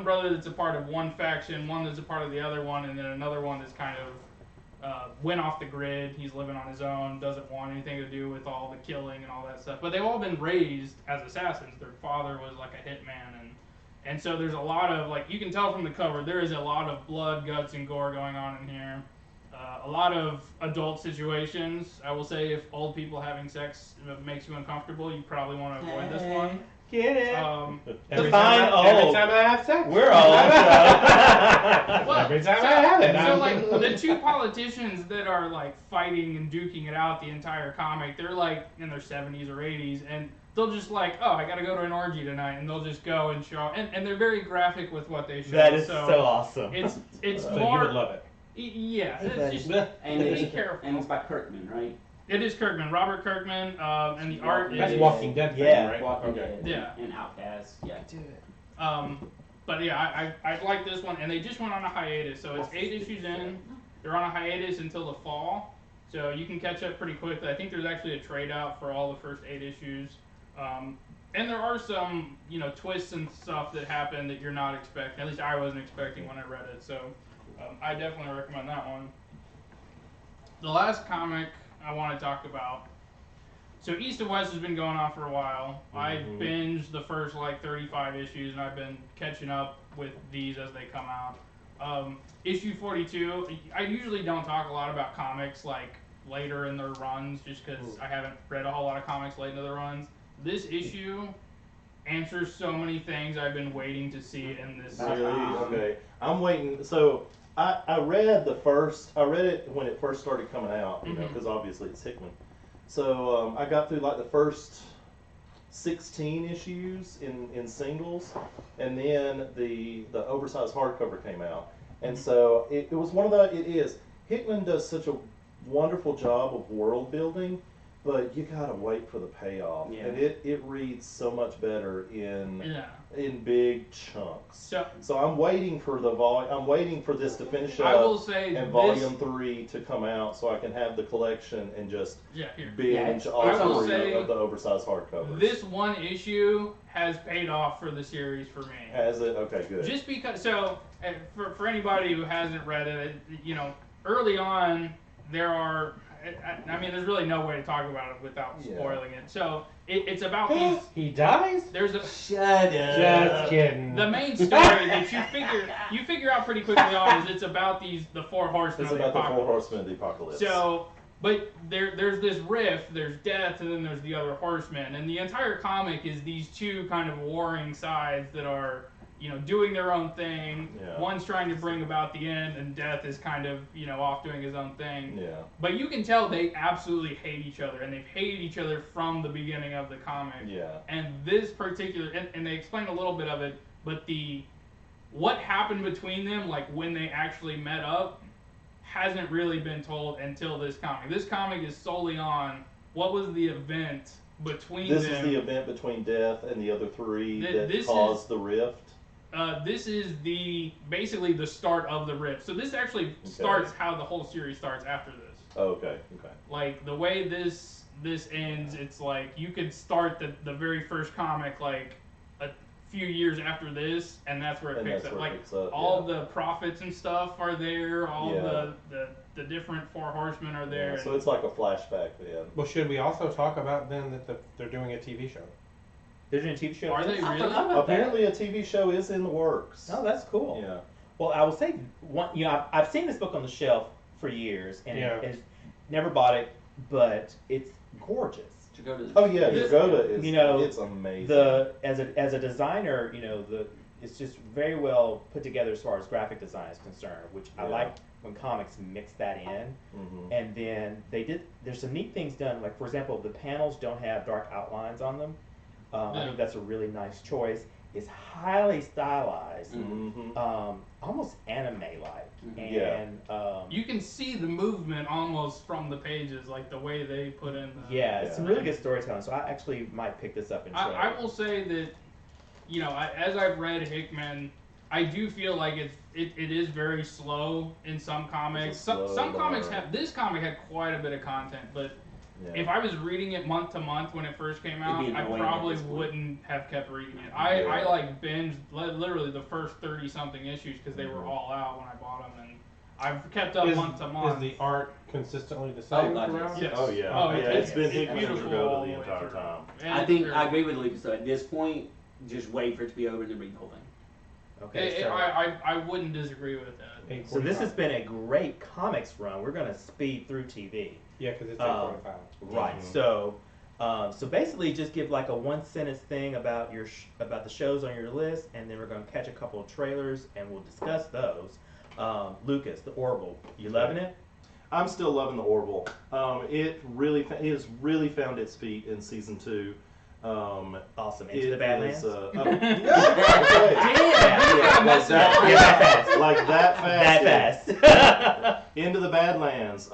brother that's a part of one faction, one that's a part of the other one, and then another one that's kind of went off the grid. He's living on his own, doesn't want anything to do with all the killing and all that stuff. But they've all been raised as assassins. Their father was like a hitman, and so there's a lot of, like, you can tell from the cover, there is a lot of blood, guts, and gore going on in here. A lot of adult situations. I will say, if old people having sex makes you uncomfortable, you probably want to avoid this one. Get it? Every time I have sex. We're all every time I have it. So, like, the 2 politicians that are, like, fighting and duking it out the entire comic, they're, like, in their 70s or 80s, and they'll just, like, oh, I gotta go to an orgy tonight, and they'll just go and show, and they're very graphic with what they show. That is so awesome. It's so more... you would love it. Yeah, it's just... And be careful. And it's by Kirkman, right? It is Kirkman, Robert Kirkman, and the art is... That's Walking Dead thing, right? Walking Okay. Dead. Yeah. And Outcast, yeah. But yeah, I like this one, and they just went on a hiatus, so it's 8 issues in. They're on a hiatus until the fall, so you can catch up pretty quickly. I think there's actually a trade out for all the first 8 issues. And there are some, twists and stuff that happen that you're not expecting. At least I wasn't expecting when I read it, so I definitely recommend that one. The last comic I want to talk about. So East and West has been going on for a while. I binged the first 35 issues, and I've been catching up with these as they come out. Issue 42, I usually don't talk a lot about comics later in their runs, just because I haven't read a whole lot of comics late into their runs. This issue answers so many things I've been waiting to see in this series. Okay, I'm waiting. So I read it when it first started coming out, because obviously it's Hickman. So I got through the first 16 issues in singles, and then the oversized hardcover came out. And so it was one of the, Hickman does such a wonderful job of world building, but you gotta wait for the payoff. Yeah. And it reads so much better in big chunks. So I'm waiting for I'm waiting for this to finish up. I will say and Volume 3 to come out, so I can have the collection and just binge all 3 of the oversized hardcovers. This one issue has paid off for the series for me. Has it? Okay, good. Just because, for anybody who hasn't read it, early on there are. There's really no way to talk about it without spoiling it. So it's about these. He dies? There's a. Shut up. Just kidding. The main story that you figure out pretty quickly on is it's about the 4 horsemen. It's about the 4 horsemen of the apocalypse. So, but there's this rift. There's death, and then there's the other horsemen, and the entire comic is these 2 kind of warring sides that are. Doing their own thing. Yeah. One's trying to bring about the end, and Death is kind of, off doing his own thing. Yeah. But you can tell they absolutely hate each other, and they've hated each other from the beginning of the comic. Yeah. And this particular, and they explain a little bit of it, but what happened between them, when they actually met up, hasn't really been told until this comic. This comic is solely on what was the event between them. This is the event between Death and the other 3 that caused the rift. This is basically the start of the rift. So this actually starts how the whole series starts after this. Oh, okay. Like the way this ends, it's like you could start the very first comic like a few years after this, and that's where it picks up. Like all the prophets and stuff are there. All the different Four Horsemen are there. Yeah, so it's like a flashback then. Well, should we also talk about then that they're doing a TV show? They're doing a TV show. Are they really? Apparently, a TV show is in the works. Oh, that's cool. Yeah. Well, I will say, I've seen this book on the shelf for years, and it's never bought it, but it's gorgeous. Jagoda is. It's amazing. As a designer, it's just very well put together as far as graphic design is concerned, which I like when comics mix that in. And then there's some neat things done. Like, for example, the panels don't have dark outlines on them. I think that's a really nice choice. It's highly stylized, almost anime-like, and you can see the movement almost from the pages, like the way they put in. It's some really good storytelling. So I actually might pick this up and try. I will say that, as I've read Hickman, I do feel like it is very slow in some comics. Some comics have. This comic had quite a bit of content, but. Yeah. If I was reading it month to month when it first came out, I probably wouldn't have kept reading it. I like binged literally the first 30-something issues because they were all out when I bought them, and I've kept up month to month. Is the art consistently the same throughout? Yes. Oh yeah. Oh, it's been beautiful the entire time. I think I agree with Lucas. So at this point, just wait for it to be over and then read the whole thing. Okay. I wouldn't disagree with that. So this has been a great comics run. We're going to speed through TV. Yeah, because it's 8:45. Right. So basically, just give like a one-sentence thing about about the shows on your list, and then we're going to catch a couple of trailers, and we'll discuss those. Lucas, The Orville, you loving it? I'm still loving The Orville. It has really found its feet in season 2. Awesome. Into the Badlands. Like that fast. Into the Badlands.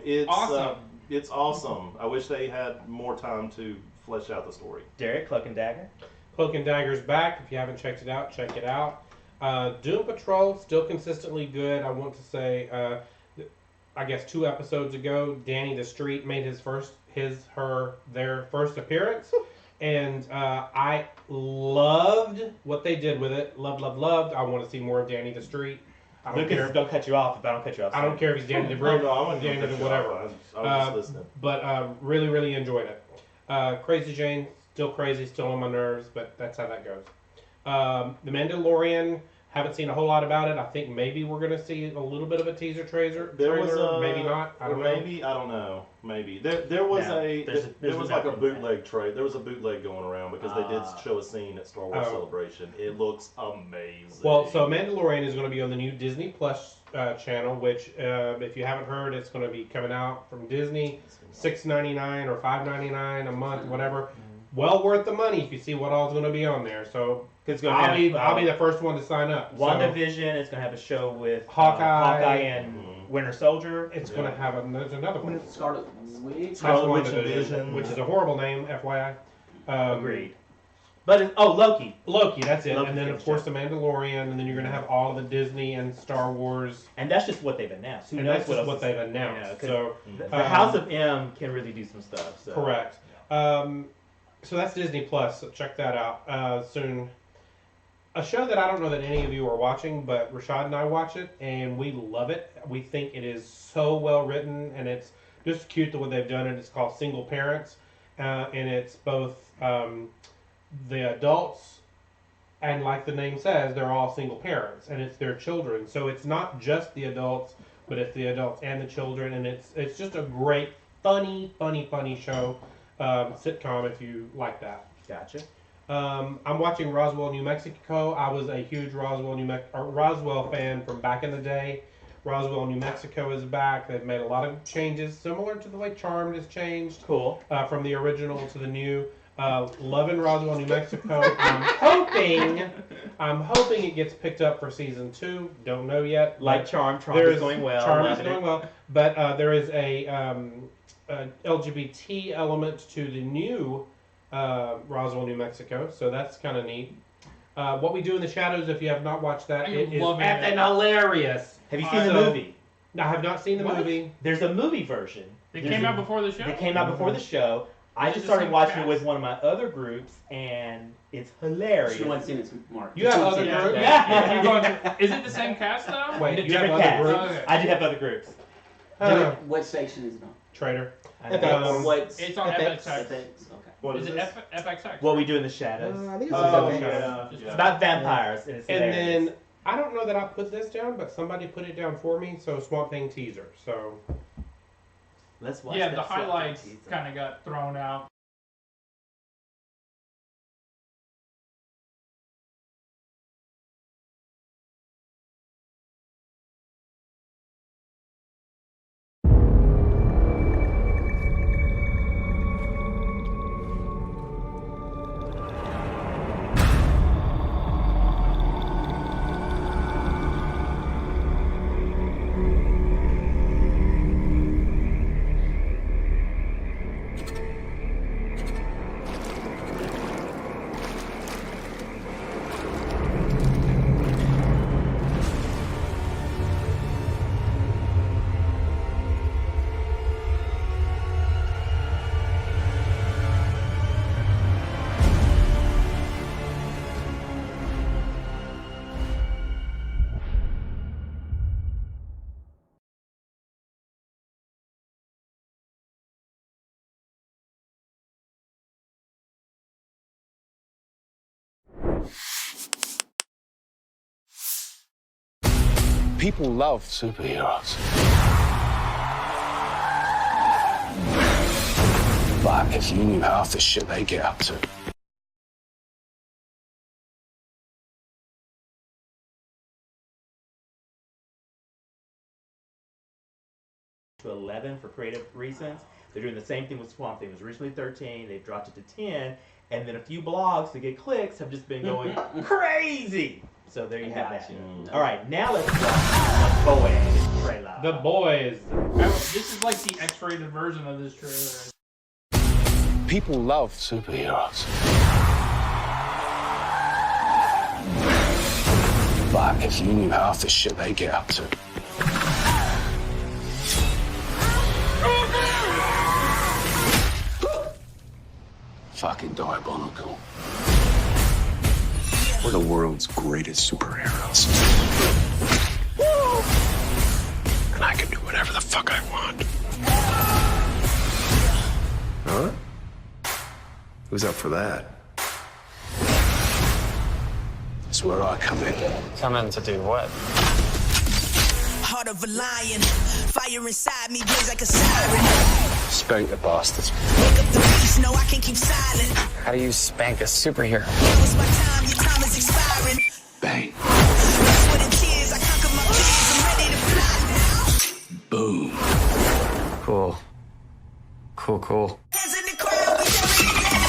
It's awesome. It's awesome. I wish they had more time to flesh out the story. Derek, Cloak and Dagger. Cloak and Dagger's back. If you haven't checked it out, check it out. Doom Patrol still consistently good. I want to say, I guess 2 episodes ago, Danny the Street made their first appearance. And I loved what they did with it. Loved. I want to see more of Danny the Street. Lucas, don't cut you off if I don't cut you off. I don't care if he's Danny the Brick, Danny the whatever. I was just listening. But really enjoyed it. Crazy Jane, still crazy, still on my nerves, but that's how that goes. The Mandalorian, haven't seen a whole lot about it. I think maybe we're going to see a little bit of a teaser trailer. Maybe not. I don't know. Maybe there was like a bootleg trade. There was a bootleg going around because they did show a scene at Star Wars Celebration. It looks amazing. Well, so Mandalorian is going to be on the new Disney Plus channel, which if you haven't heard, it's going to be coming out from Disney, $6.99 or $5.99 a month, whatever. Well worth the money if you see what all's going to be on there. So I'll be the first one to sign up. WandaVision is going to have a show with Hawkeye and Winter Soldier. It's going to have there's another one. Scarlet Witch. Scarlet Witch and Vision, which is a horrible name, FYI. Agreed. But Loki. Loki, that's it. And then of course the Mandalorian, and then you're going to have all of the Disney and Star Wars. And that's just what they've announced. Who knows what they've announced? So the House of M can really do some stuff. So. Correct. So that's Disney Plus. So check that out soon. A show that I don't know that any of you are watching, but Rashad and I watch it, and we love it. We think it is so well written, and it's just cute the way they've done it. It's called Single Parents, and it's both the adults, and like the name says, they're all single parents, and it's their children. So it's not just the adults, but it's the adults and the children, and it's just a great, funny show. Sitcom if you like that. Gotcha. I'm watching Roswell, New Mexico. I was a huge Roswell fan from back in the day. Roswell, New Mexico is back. They've made a lot of changes, similar to the way Charmed has changed. Cool. From the original to the new. Loving Roswell, New Mexico. I'm hoping it gets picked up for season 2. Don't know yet. Like Charmed is going well. Charmed is going well. But there is a LGBT element to the new Roswell, New Mexico, so that's kind of neat. What We Do in the Shadows, if you have not watched that, it is hilarious. Have you seen the movie? I have not seen the movie. There's a movie version. It came out before the show? It came out before the show. I Is it just the started same watching cast? it with one of my other groups, and it's hilarious. You haven't seen it, Mark. You have other Yeah. groups? Yeah. You're going to, is it the same cast though? Wait, you have Different other cast. groups? Okay. I do have other groups. What station is it on? Trader. What's It's on FX. FXX. Okay. What Is it FXX? What We Do in the Shadows. I think it's Oh, FX. yeah. It's about vampires, and it's And hilarious. then I don't know that I put this down, but somebody put it down for me. So Swamp Thing teaser. So Let's watch Yeah, that the Swamp Thing highlights teaser. kind of got thrown out. People love superheroes. But if you knew half the shit they get up to. To 11 for creative reasons. They're doing the same thing with Swamp Thing. It was originally 13, they've dropped it to 10, and then a few blogs to get clicks have just been going crazy. So there you have that. All right, now let's watch The Boys trailer. The Boys. This is like the X-rated version of this trailer. People love superheroes. But if you knew half the shit they get up to. Fucking diabolical. We're the world's greatest superheroes. And I can do whatever the fuck I want. Huh? Who's up for that? That's where I come in. Come in to do what? Heart of a lion, fire inside me blaze like a siren. Spank the bastards. Wake up the beast, no I can't keep silent. How do you spank a superhero? Now it's my time, your time is expiring. Bang. Sweat and tears, I conquer my fears, I'm ready to fly now. Boom. Cool. Cool. Hands in the crowd, we already know.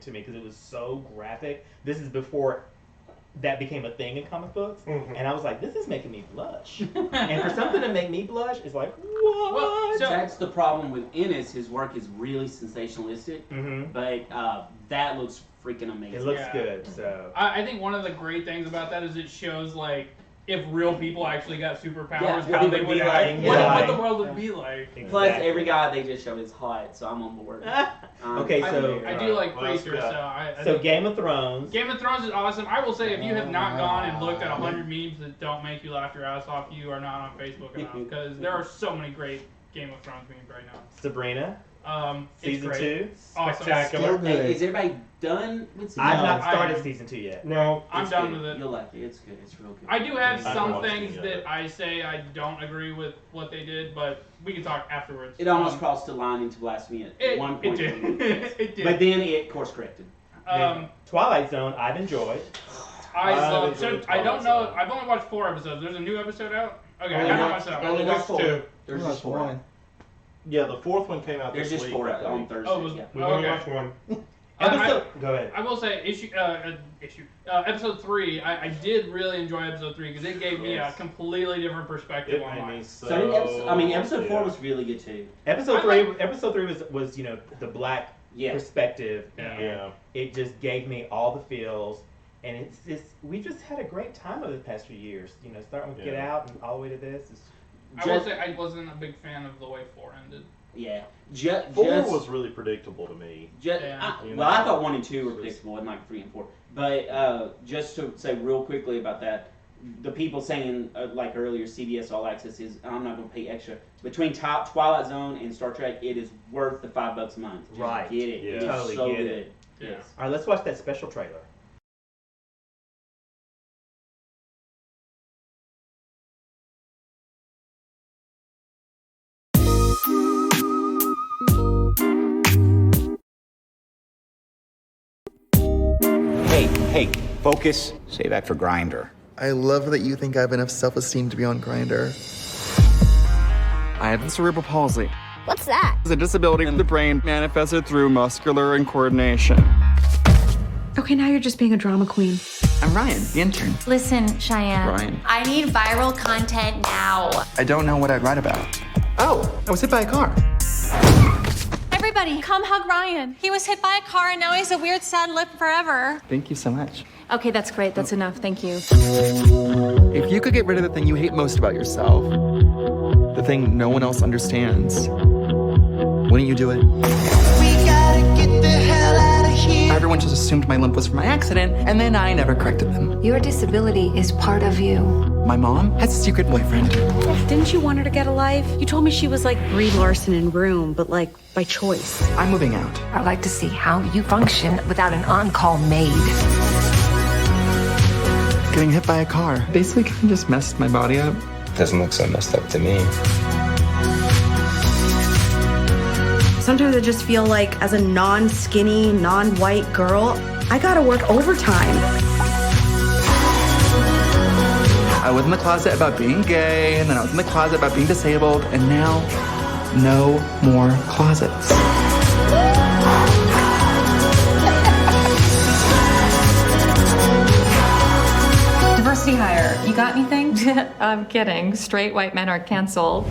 To me because it was so graphic. This is before that became a thing in comic books, and I was like, this is making me blush. And for something to make me blush, it's like, what? Well, that's the problem with Ennis. His work is really sensationalistic, but that looks freaking amazing. It looks good. So I think one of the great things about that is it shows like if real people actually got superpowers, Yeah, how what they it would would be act, like. what Yeah. the world would be like. Plus, every guy they just showed is hot, so I'm on board. Okay, so I do like what else Preacher, we got? so I So think Game of Thrones. Game of Thrones is awesome. I will say, if you have not gone and looked at 100 memes that don't make you laugh your ass off, you are not on Facebook enough because there are so many great Game of Thrones memes right now. Sabrina. Season It's great. 2. Awesome. Spectacular. Hey, is everybody done with season? I've not I started am. season 2 yet. No. I'm It's done good. with it. You'll like it. It's good. It's real good. I do have I some haven't watched things it that yet. I say I don't agree with what they did, but we can talk afterwards. It almost crossed the line into blasphemy at one It point. did. It did. But then it course corrected. Twilight Zone, I've enjoyed. I love. enjoyed I don't Twilight know. Zone. I've only watched 4 episodes. There's a new episode out. Okay, I Only haven't watched- watched that. only watched 2. There's That's just 4. one. Yeah, the fourth one came out There's this just week. 4 I on think. Thursday. Oh, it was- yeah. We've only Okay. watched one. Go ahead. I will say episode 3. I did really enjoy episode 3 because it gave me a completely different perspective on life. Episode 4 was really good too. Episode 3 was the black perspective, and it just gave me all the feels. And we just had a great time over the past few years. Starting with Get Out and all the way to this. I will say I wasn't a big fan of the way 4 ended. Yeah. 4 was really predictable to me. I thought 1 and 2 were predictable, and like 3 and 4. But just to say real quickly about that, the people saying like earlier, CBS All Access is I'm not going to pay extra. Between Twilight Zone and Star Trek, it is worth the $5 a month. Just right. Get it. Yeah. It is Totally so get good. it. Yes. All right, let's watch that special trailer. Hey, focus. Save that for Grindr. I love that you think I have enough self-esteem to be on Grindr. I have cerebral palsy. What's that? It's a disability in the brain manifested through muscular incoordination. Okay, now you're just being a drama queen. I'm Ryan, the intern. Listen, Cheyenne. Ryan. I need viral content now. I don't know what I'd write about. Oh, I was hit by a car. Everybody, come hug Ryan. He was hit by a car and now he's a weird, sad lip forever. Thank you so much. Okay, that's great. That's enough. Thank you. If you could get rid of the thing you hate most about yourself, the thing no one else understands, wouldn't you do it? We gotta get the hell out of here. Everyone just assumed my limp was from my accident, and then I never corrected them. Your disability is part of you. My mom has a secret boyfriend. Didn't you want her to get a life? You told me she was like Brie Larson in Room, but like by choice. I'm moving out. I'd like to see how you function without an on-call maid. Getting hit by a car basically kind of just messed my body up. Doesn't look so messed up to me. Sometimes I just feel like as a non-skinny, non-white girl, I gotta work overtime. I was in the closet about being gay, and then I was in the closet about being disabled, and now, no more closets. Diversity hire. You got anything? I'm kidding. Straight white men are canceled.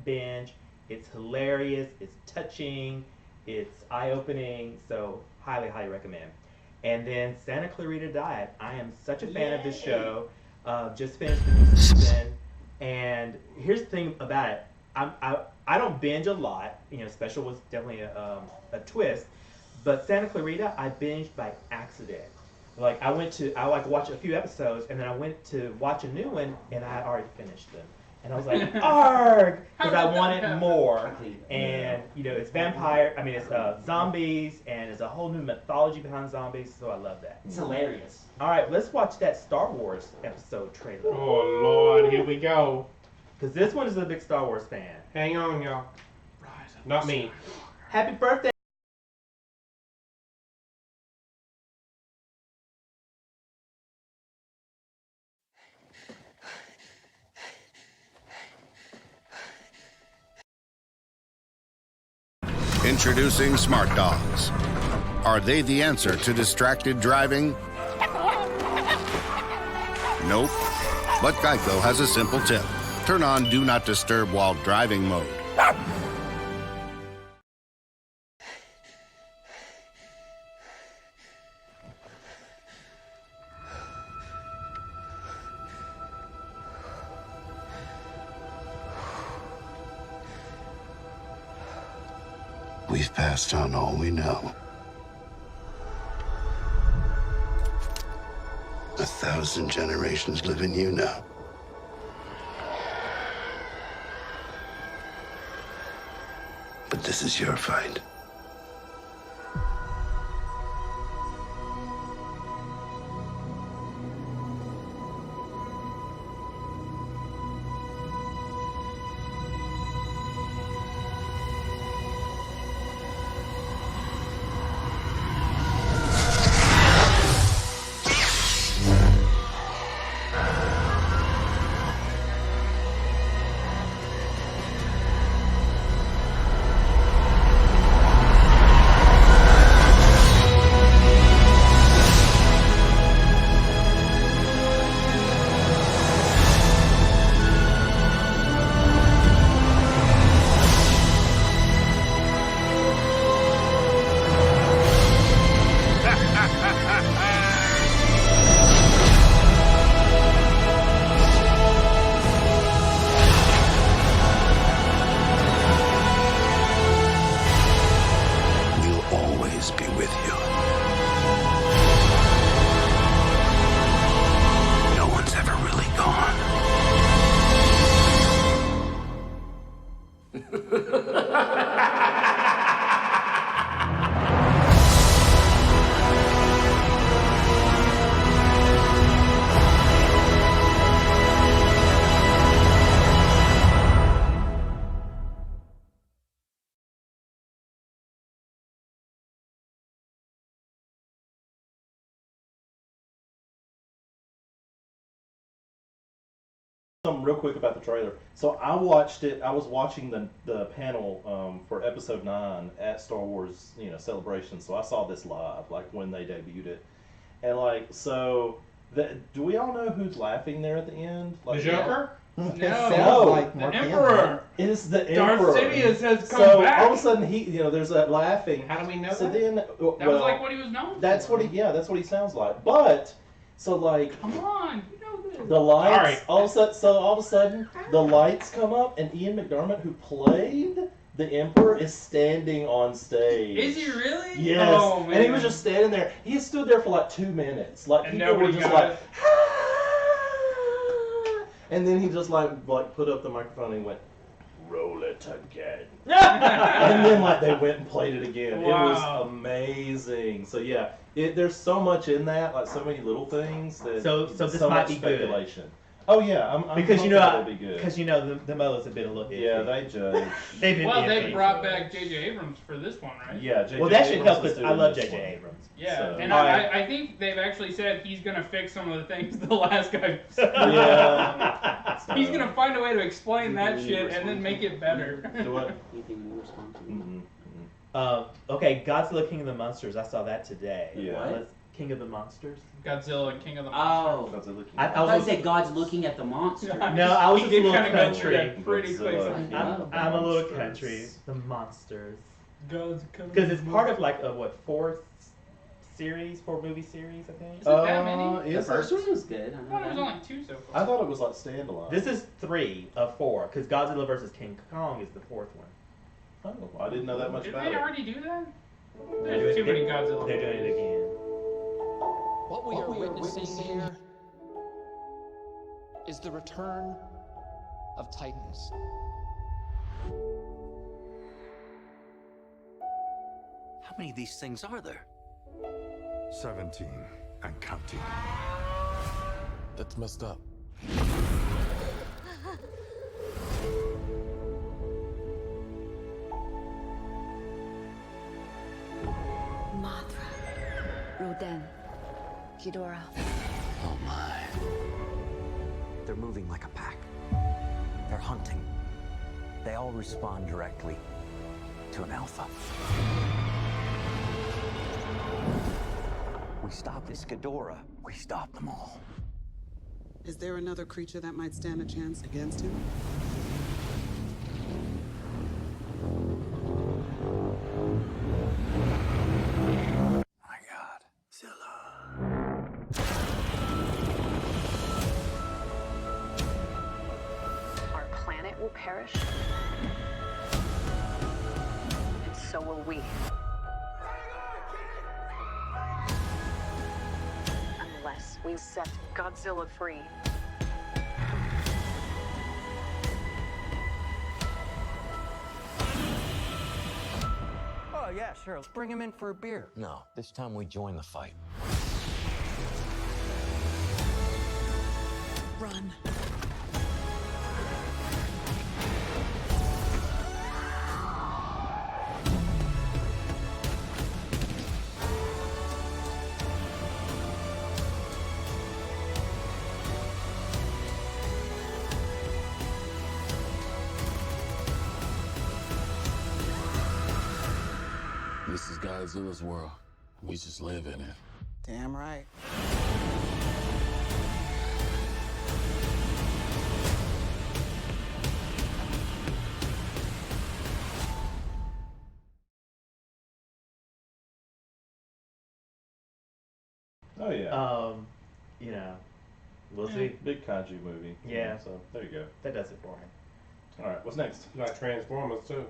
Binge. It's hilarious, it's touching, it's eye-opening, so highly, highly recommend. And then Santa Clarita Diet. I am such a fan of this show. Just finished the new season, and here's the thing about it. I don't binge a lot. Special was definitely a twist, but Santa Clarita I binged by accident. Like I watched a few episodes, and then I went to watch a new one, and I had already finished them. And I was like, arg! Because I wanted more. And, it's it's zombies, and there's a whole new mythology behind zombies, so I love that. It's hilarious. All right, let's watch that Star Wars episode trailer. Oh, Lord, here we go. Because this one is a big Star Wars fan. Hang on, y'all. Not me. Happy birthday! Introducing Smart Dogs. Are they the answer to distracted driving? Nope. But Geico has a simple tip. Turn on Do Not Disturb while driving mode. We've passed on all we know. 1,000 generations live in you now. But this is your fight. something real quick about the trailer. So I watched it. I was watching the panel for Episode 9 at Star Wars, Celebration. So I saw this live, like when they debuted it, and like so. Do we all know who's laughing there at the end? Like, the Joker? No, like the Emperor. It is the Darth Emperor. Sidious has come so back. all of a sudden there's that laughing. How do we know so that? Then, That was like what he was known That's for. that's what he sounds like. But so like Come on, you know this. the lights. All right. All of a sudden the lights come up and Ian McDermott, who played the Emperor, is standing on stage. Is he really? Yes. Oh, man. And he was just standing there. He stood there for like 2 minutes. Like And people were nobody just got like. it? And then he just like put up the microphone and he went, "Roll it again." And then like they went and played it again. Wow. It was amazing. So yeah, there's so much in that, like so many little things that. So this so might much be good. speculation. Oh yeah, I'm Because it'll be good. the Mullets have been a little iffy. Yeah, they judge. They've been Well, they iffy. brought back J.J. Abrams for this one, right? Yeah, J.J. Well, that should Abrams help is because I doing love this J.J. one. Abrams. Yeah, So- and I think they've actually said he's gonna fix some of the things the last guy. Yeah. He's gonna find a way to explain that shit and then make it better. Do what? Anything you respond to? Okay, Godzilla King of the Monsters. I saw that today. Yeah. What? King of the Monsters. Godzilla, King of the Oh. Monsters. Godzilla King. I I was thought you said God's looking at the monster. No, I was He just a did little kinda go through country. that pretty quick. Godzilla. I'm a little Monsters. country. The monsters. God's Because it's part of like a four movie series, I think. Is it that many? The first one was good. I thought there was only 2 so far. I thought it was like standalone. This is 3 of 4 because Godzilla vs King Kong is the 4th one. Oh, I didn't know that much Did about they it. already do that? They're There's too doing many Godzilla. They're doing it again. What we are witnessing here is the return of Titans. How many of these things are there? 17 and counting. That's messed up. Mothra, Rodan, Ghidorah. Oh my. They're moving like a pack. They're hunting. They all respond directly to an alpha. We stop this Ghidorah. We stop them all. Is there another creature that might stand a chance against him? My God. Our planet will perish, and so will we. Unless we set Godzilla free. Oh, yeah, sure. Let's bring him in for a beer. No, this time we join the fight. Run. This is Godzilla's world. We just live in it. Damn right. Oh yeah. You know, we'll see. Big kaiju movie. Yeah. So there you go. That does it for me. All right. What's next? You like Transformers too.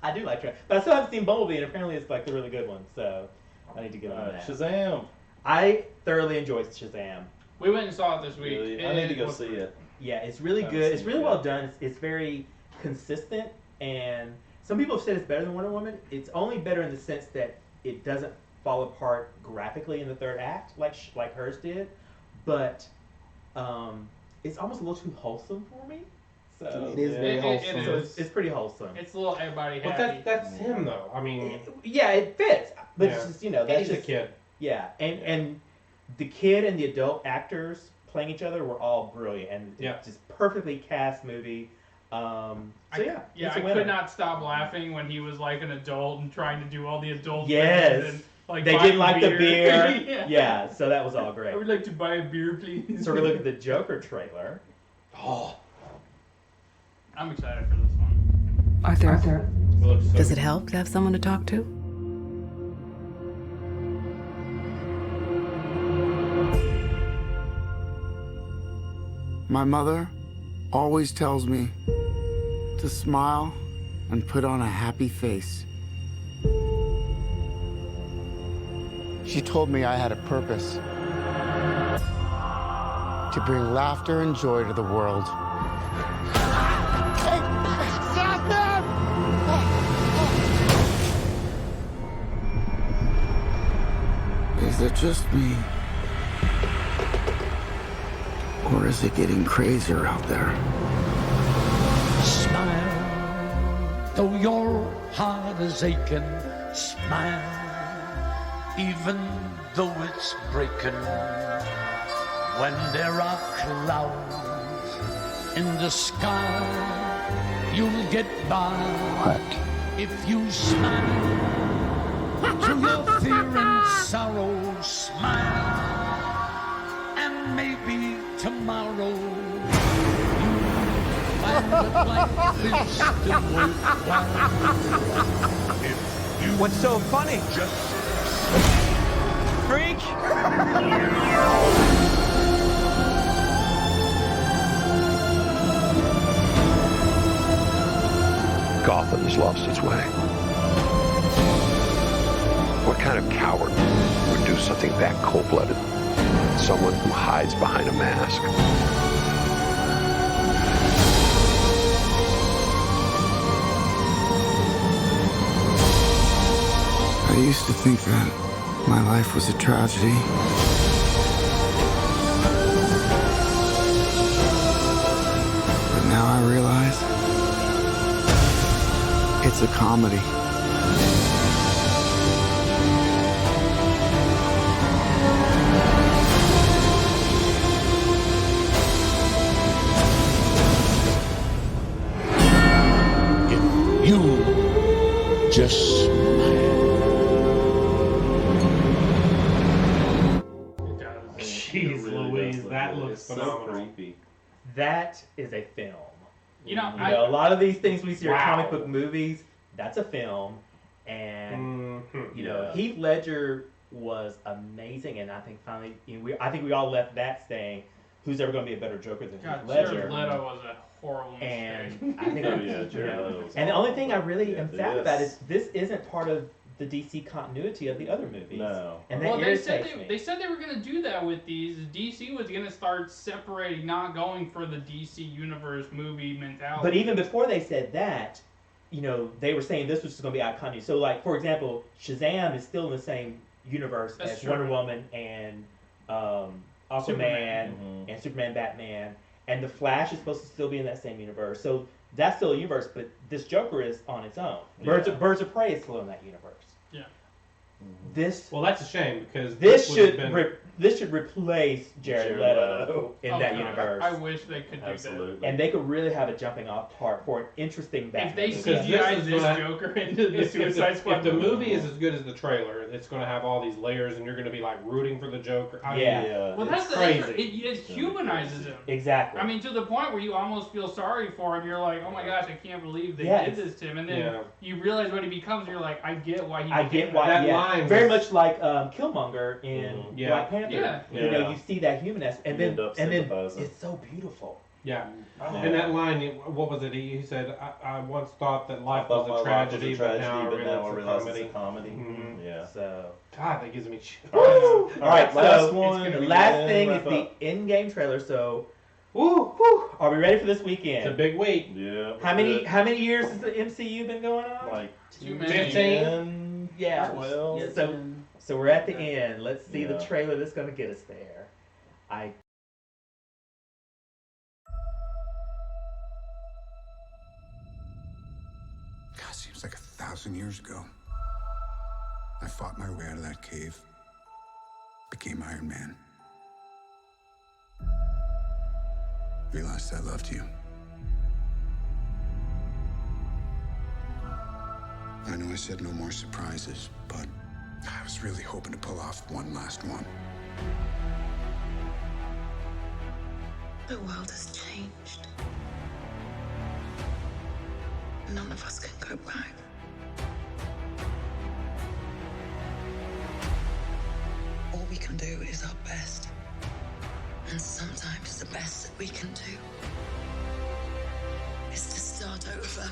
I do like Transformers, but I still haven't seen Bumblebee, and apparently it's like the really good one. So I need to get on that. Shazam. I thoroughly enjoyed Shazam. We went and saw it this week. Really? I need to go see it. Yeah, it's really Haven't good. It's seen really it well yet. done. It's very consistent, and some people have said it's better than Wonder Woman. It's only better in the sense that it doesn't fall apart graphically in the third act like hers did, but it's almost a little too wholesome for me. So It is very wholesome. So it's pretty wholesome. It's a little everybody But happy. that's him though. I mean, Yeah, it fits, but Yeah. it's just And that's he's a just kid. Yeah, and the kid and the adult actors playing each other were all brilliant and just perfectly cast movie. I it's a winner. could not stop laughing when he was like an adult and trying to do all the adult Yes. things. And, like, They buy didn't like the beer. beer. Yeah, so that was all great. I would like to buy a beer, please. So we look at the Joker trailer. Oh. I'm excited for this one. Arthur. Does it help to have someone to talk to? My mother always tells me to smile and put on a happy face. She told me I had a purpose to bring laughter and joy to the world. Stop them! Is it just me? Or is it getting crazier out there? Smile, though your heart is aching. Smile, even though it's breaking. When there are clouds in the sky, you'll get by. What? If you smile through your fear and sorrow, smile, and maybe tomorrow you'll find that life is still worthwhile. If you What's so funny? Just freak. Gotham has lost its way. What kind of coward would do something that cold-blooded? Someone who hides behind a mask. I used to think that my life was a tragedy. But now I realize it's a comedy. if you just smile. Jeez Louise, that looks phenomenal. That is a film. You know, a lot of these things we see are Wow. comic book movies. That's a film, and you know Heath Ledger was amazing, and I think finally, I think we all left that saying, "Who's ever going to be a better Joker than God, Heath Ledger?" Jared Leto was a horrible mistake. And I think, Jared Leto was and the only thing I really am awful. sad about is this isn't part of the DC continuity of the other movies. No. And that Well, they said irritates me. they said they were going to do that with these. DC was going to start separating, not going for the DC universe movie mentality. But even before they said that, you know, they were saying this was just going to be out of continuity. So, like, for example, Shazam is still in the same universe That's as true. Wonder Woman and Aquaman Superman. and Superman, Batman, and the Flash is supposed to still be in that same universe. So that's still a universe, but this Joker is on its own. Birds of Prey is still in that universe. Yeah. This Well, that's a shame because this would have should been... this should replace Jared Jared Leto Leto. in Oh, that God, universe. I wish they could do Absolutely. And they could really have a jumping off part for an interesting that. Batman. If they movie. CGI is this gonna- Joker into the Suicide Squad If the movie is as good as the trailer, it's going to have all these layers, and you're going to be like rooting for the Joker. I mean, Well, that's it's the crazy. it humanizes him. Exactly. I mean, to the point where you almost feel sorry for him. You're like, oh my gosh, I can't believe they Yeah, did it's- this to him. And then Yeah. you realize what he becomes. And you're like, I get why he. I became get why. that. That line Very was- much like Killmonger in Yeah. Black Panther. Yeah. You know, Yeah. you see that human aspect, and You then end up and then sympathizing. it's so beautiful. Yeah. Oh. And that line, what was it? He said, I once thought that life was a tragedy, but now I realize it's a comedy. Mhm. Yeah. So. God, that gives me chills. All right, last so one. the and last then thing is wrap the up. in-game trailer. So, are we ready for this weekend? It's a big week. Yeah. How many years has the MCU been going on? Like Too many. 15? Yeah. 12. Yeah, so we're at the end. Let's see the Yeah. trailer that's going to get us there. God, seems like 1,000 years ago. I fought my way out of that cave. Became Iron Man. realized I loved you. I know I said no more surprises, but I was really hoping to pull off one last one. The world has changed. None of us can go back. All we can do is our best. And sometimes the best that we can do is to start over.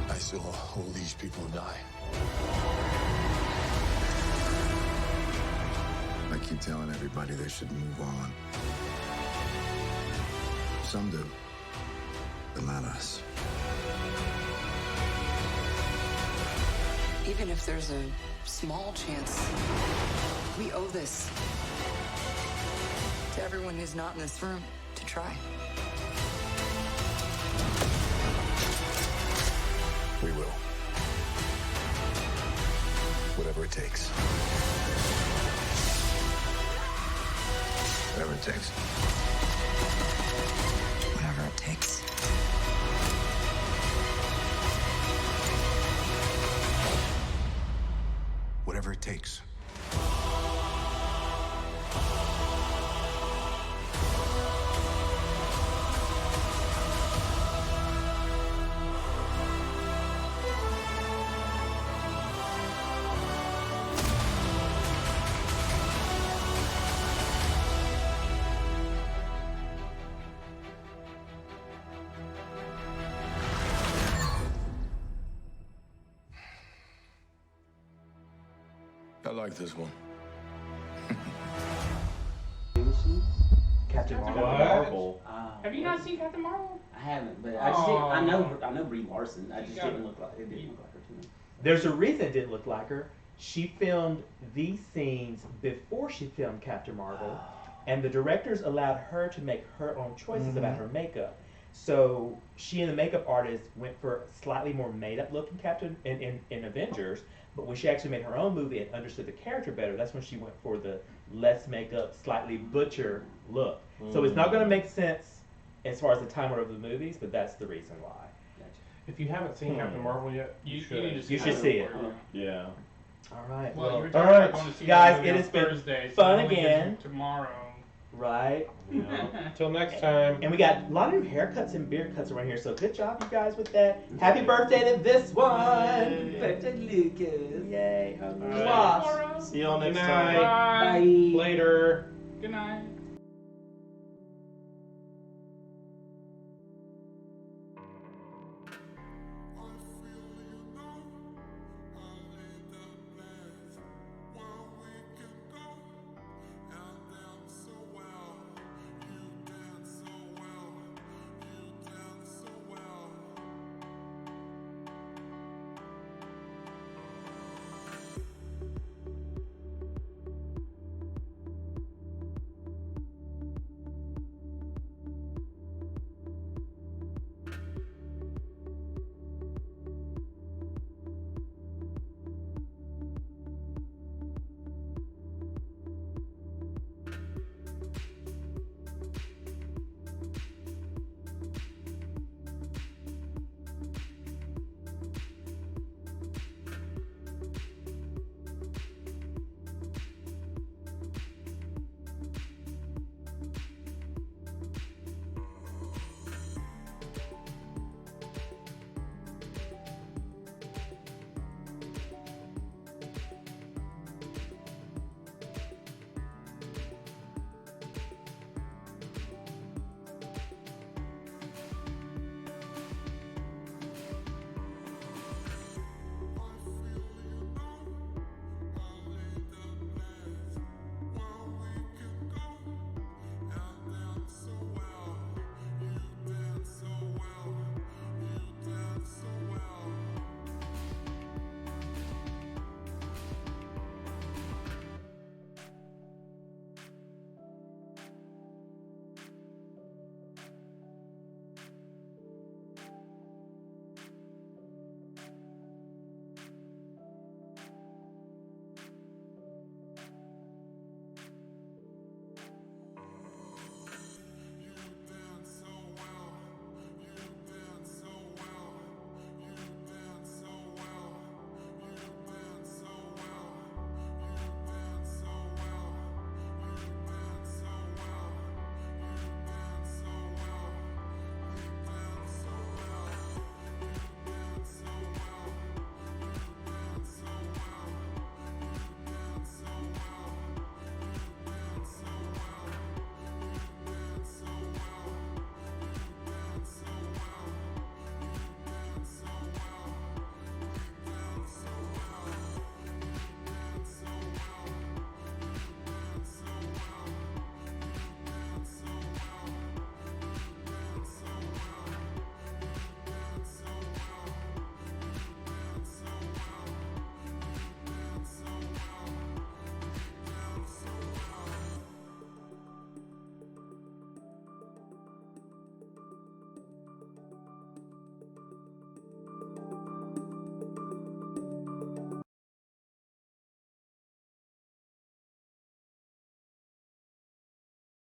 I saw all these people die. I keep telling everybody they should move on. Some do, but not us. Even if there's a small chance, we owe this to everyone who's not in this room to try. We will. Whatever it takes. Whatever it takes. Whatever it takes. Whatever it takes. I like this one. Captain What? Marvel. Have you not seen Captain Marvel? I haven't, but I just didn't, I know Brie Larson. I just didn't look like it. Didn't look like her to me. There's a reason it didn't look like her. She filmed these scenes before she filmed Captain Marvel, and the directors allowed her to make her own choices about her makeup. So she and the makeup artist went for a slightly more made-up looking Captain in Avengers, but when she actually made her own movie and understood the character better, that's when she went for the less makeup, slightly butcher look. So it's not going to make sense as far as the timer of the movies, but that's the reason why. If you haven't seen Captain Marvel yet, you should. You should see it. Yeah. All right. Well, you were all talking about right, going to see guys, that movie it on has been Thursday, so fun it only gives you again. tomorrow. Right. Till next time. And we got a lot of new haircuts and beard cuts around here, so good job, you guys, with that. Happy birthday to this one. Birthday, Lucas. Yay. All right. See y'all Good next night. time. Bye. Later. Good night.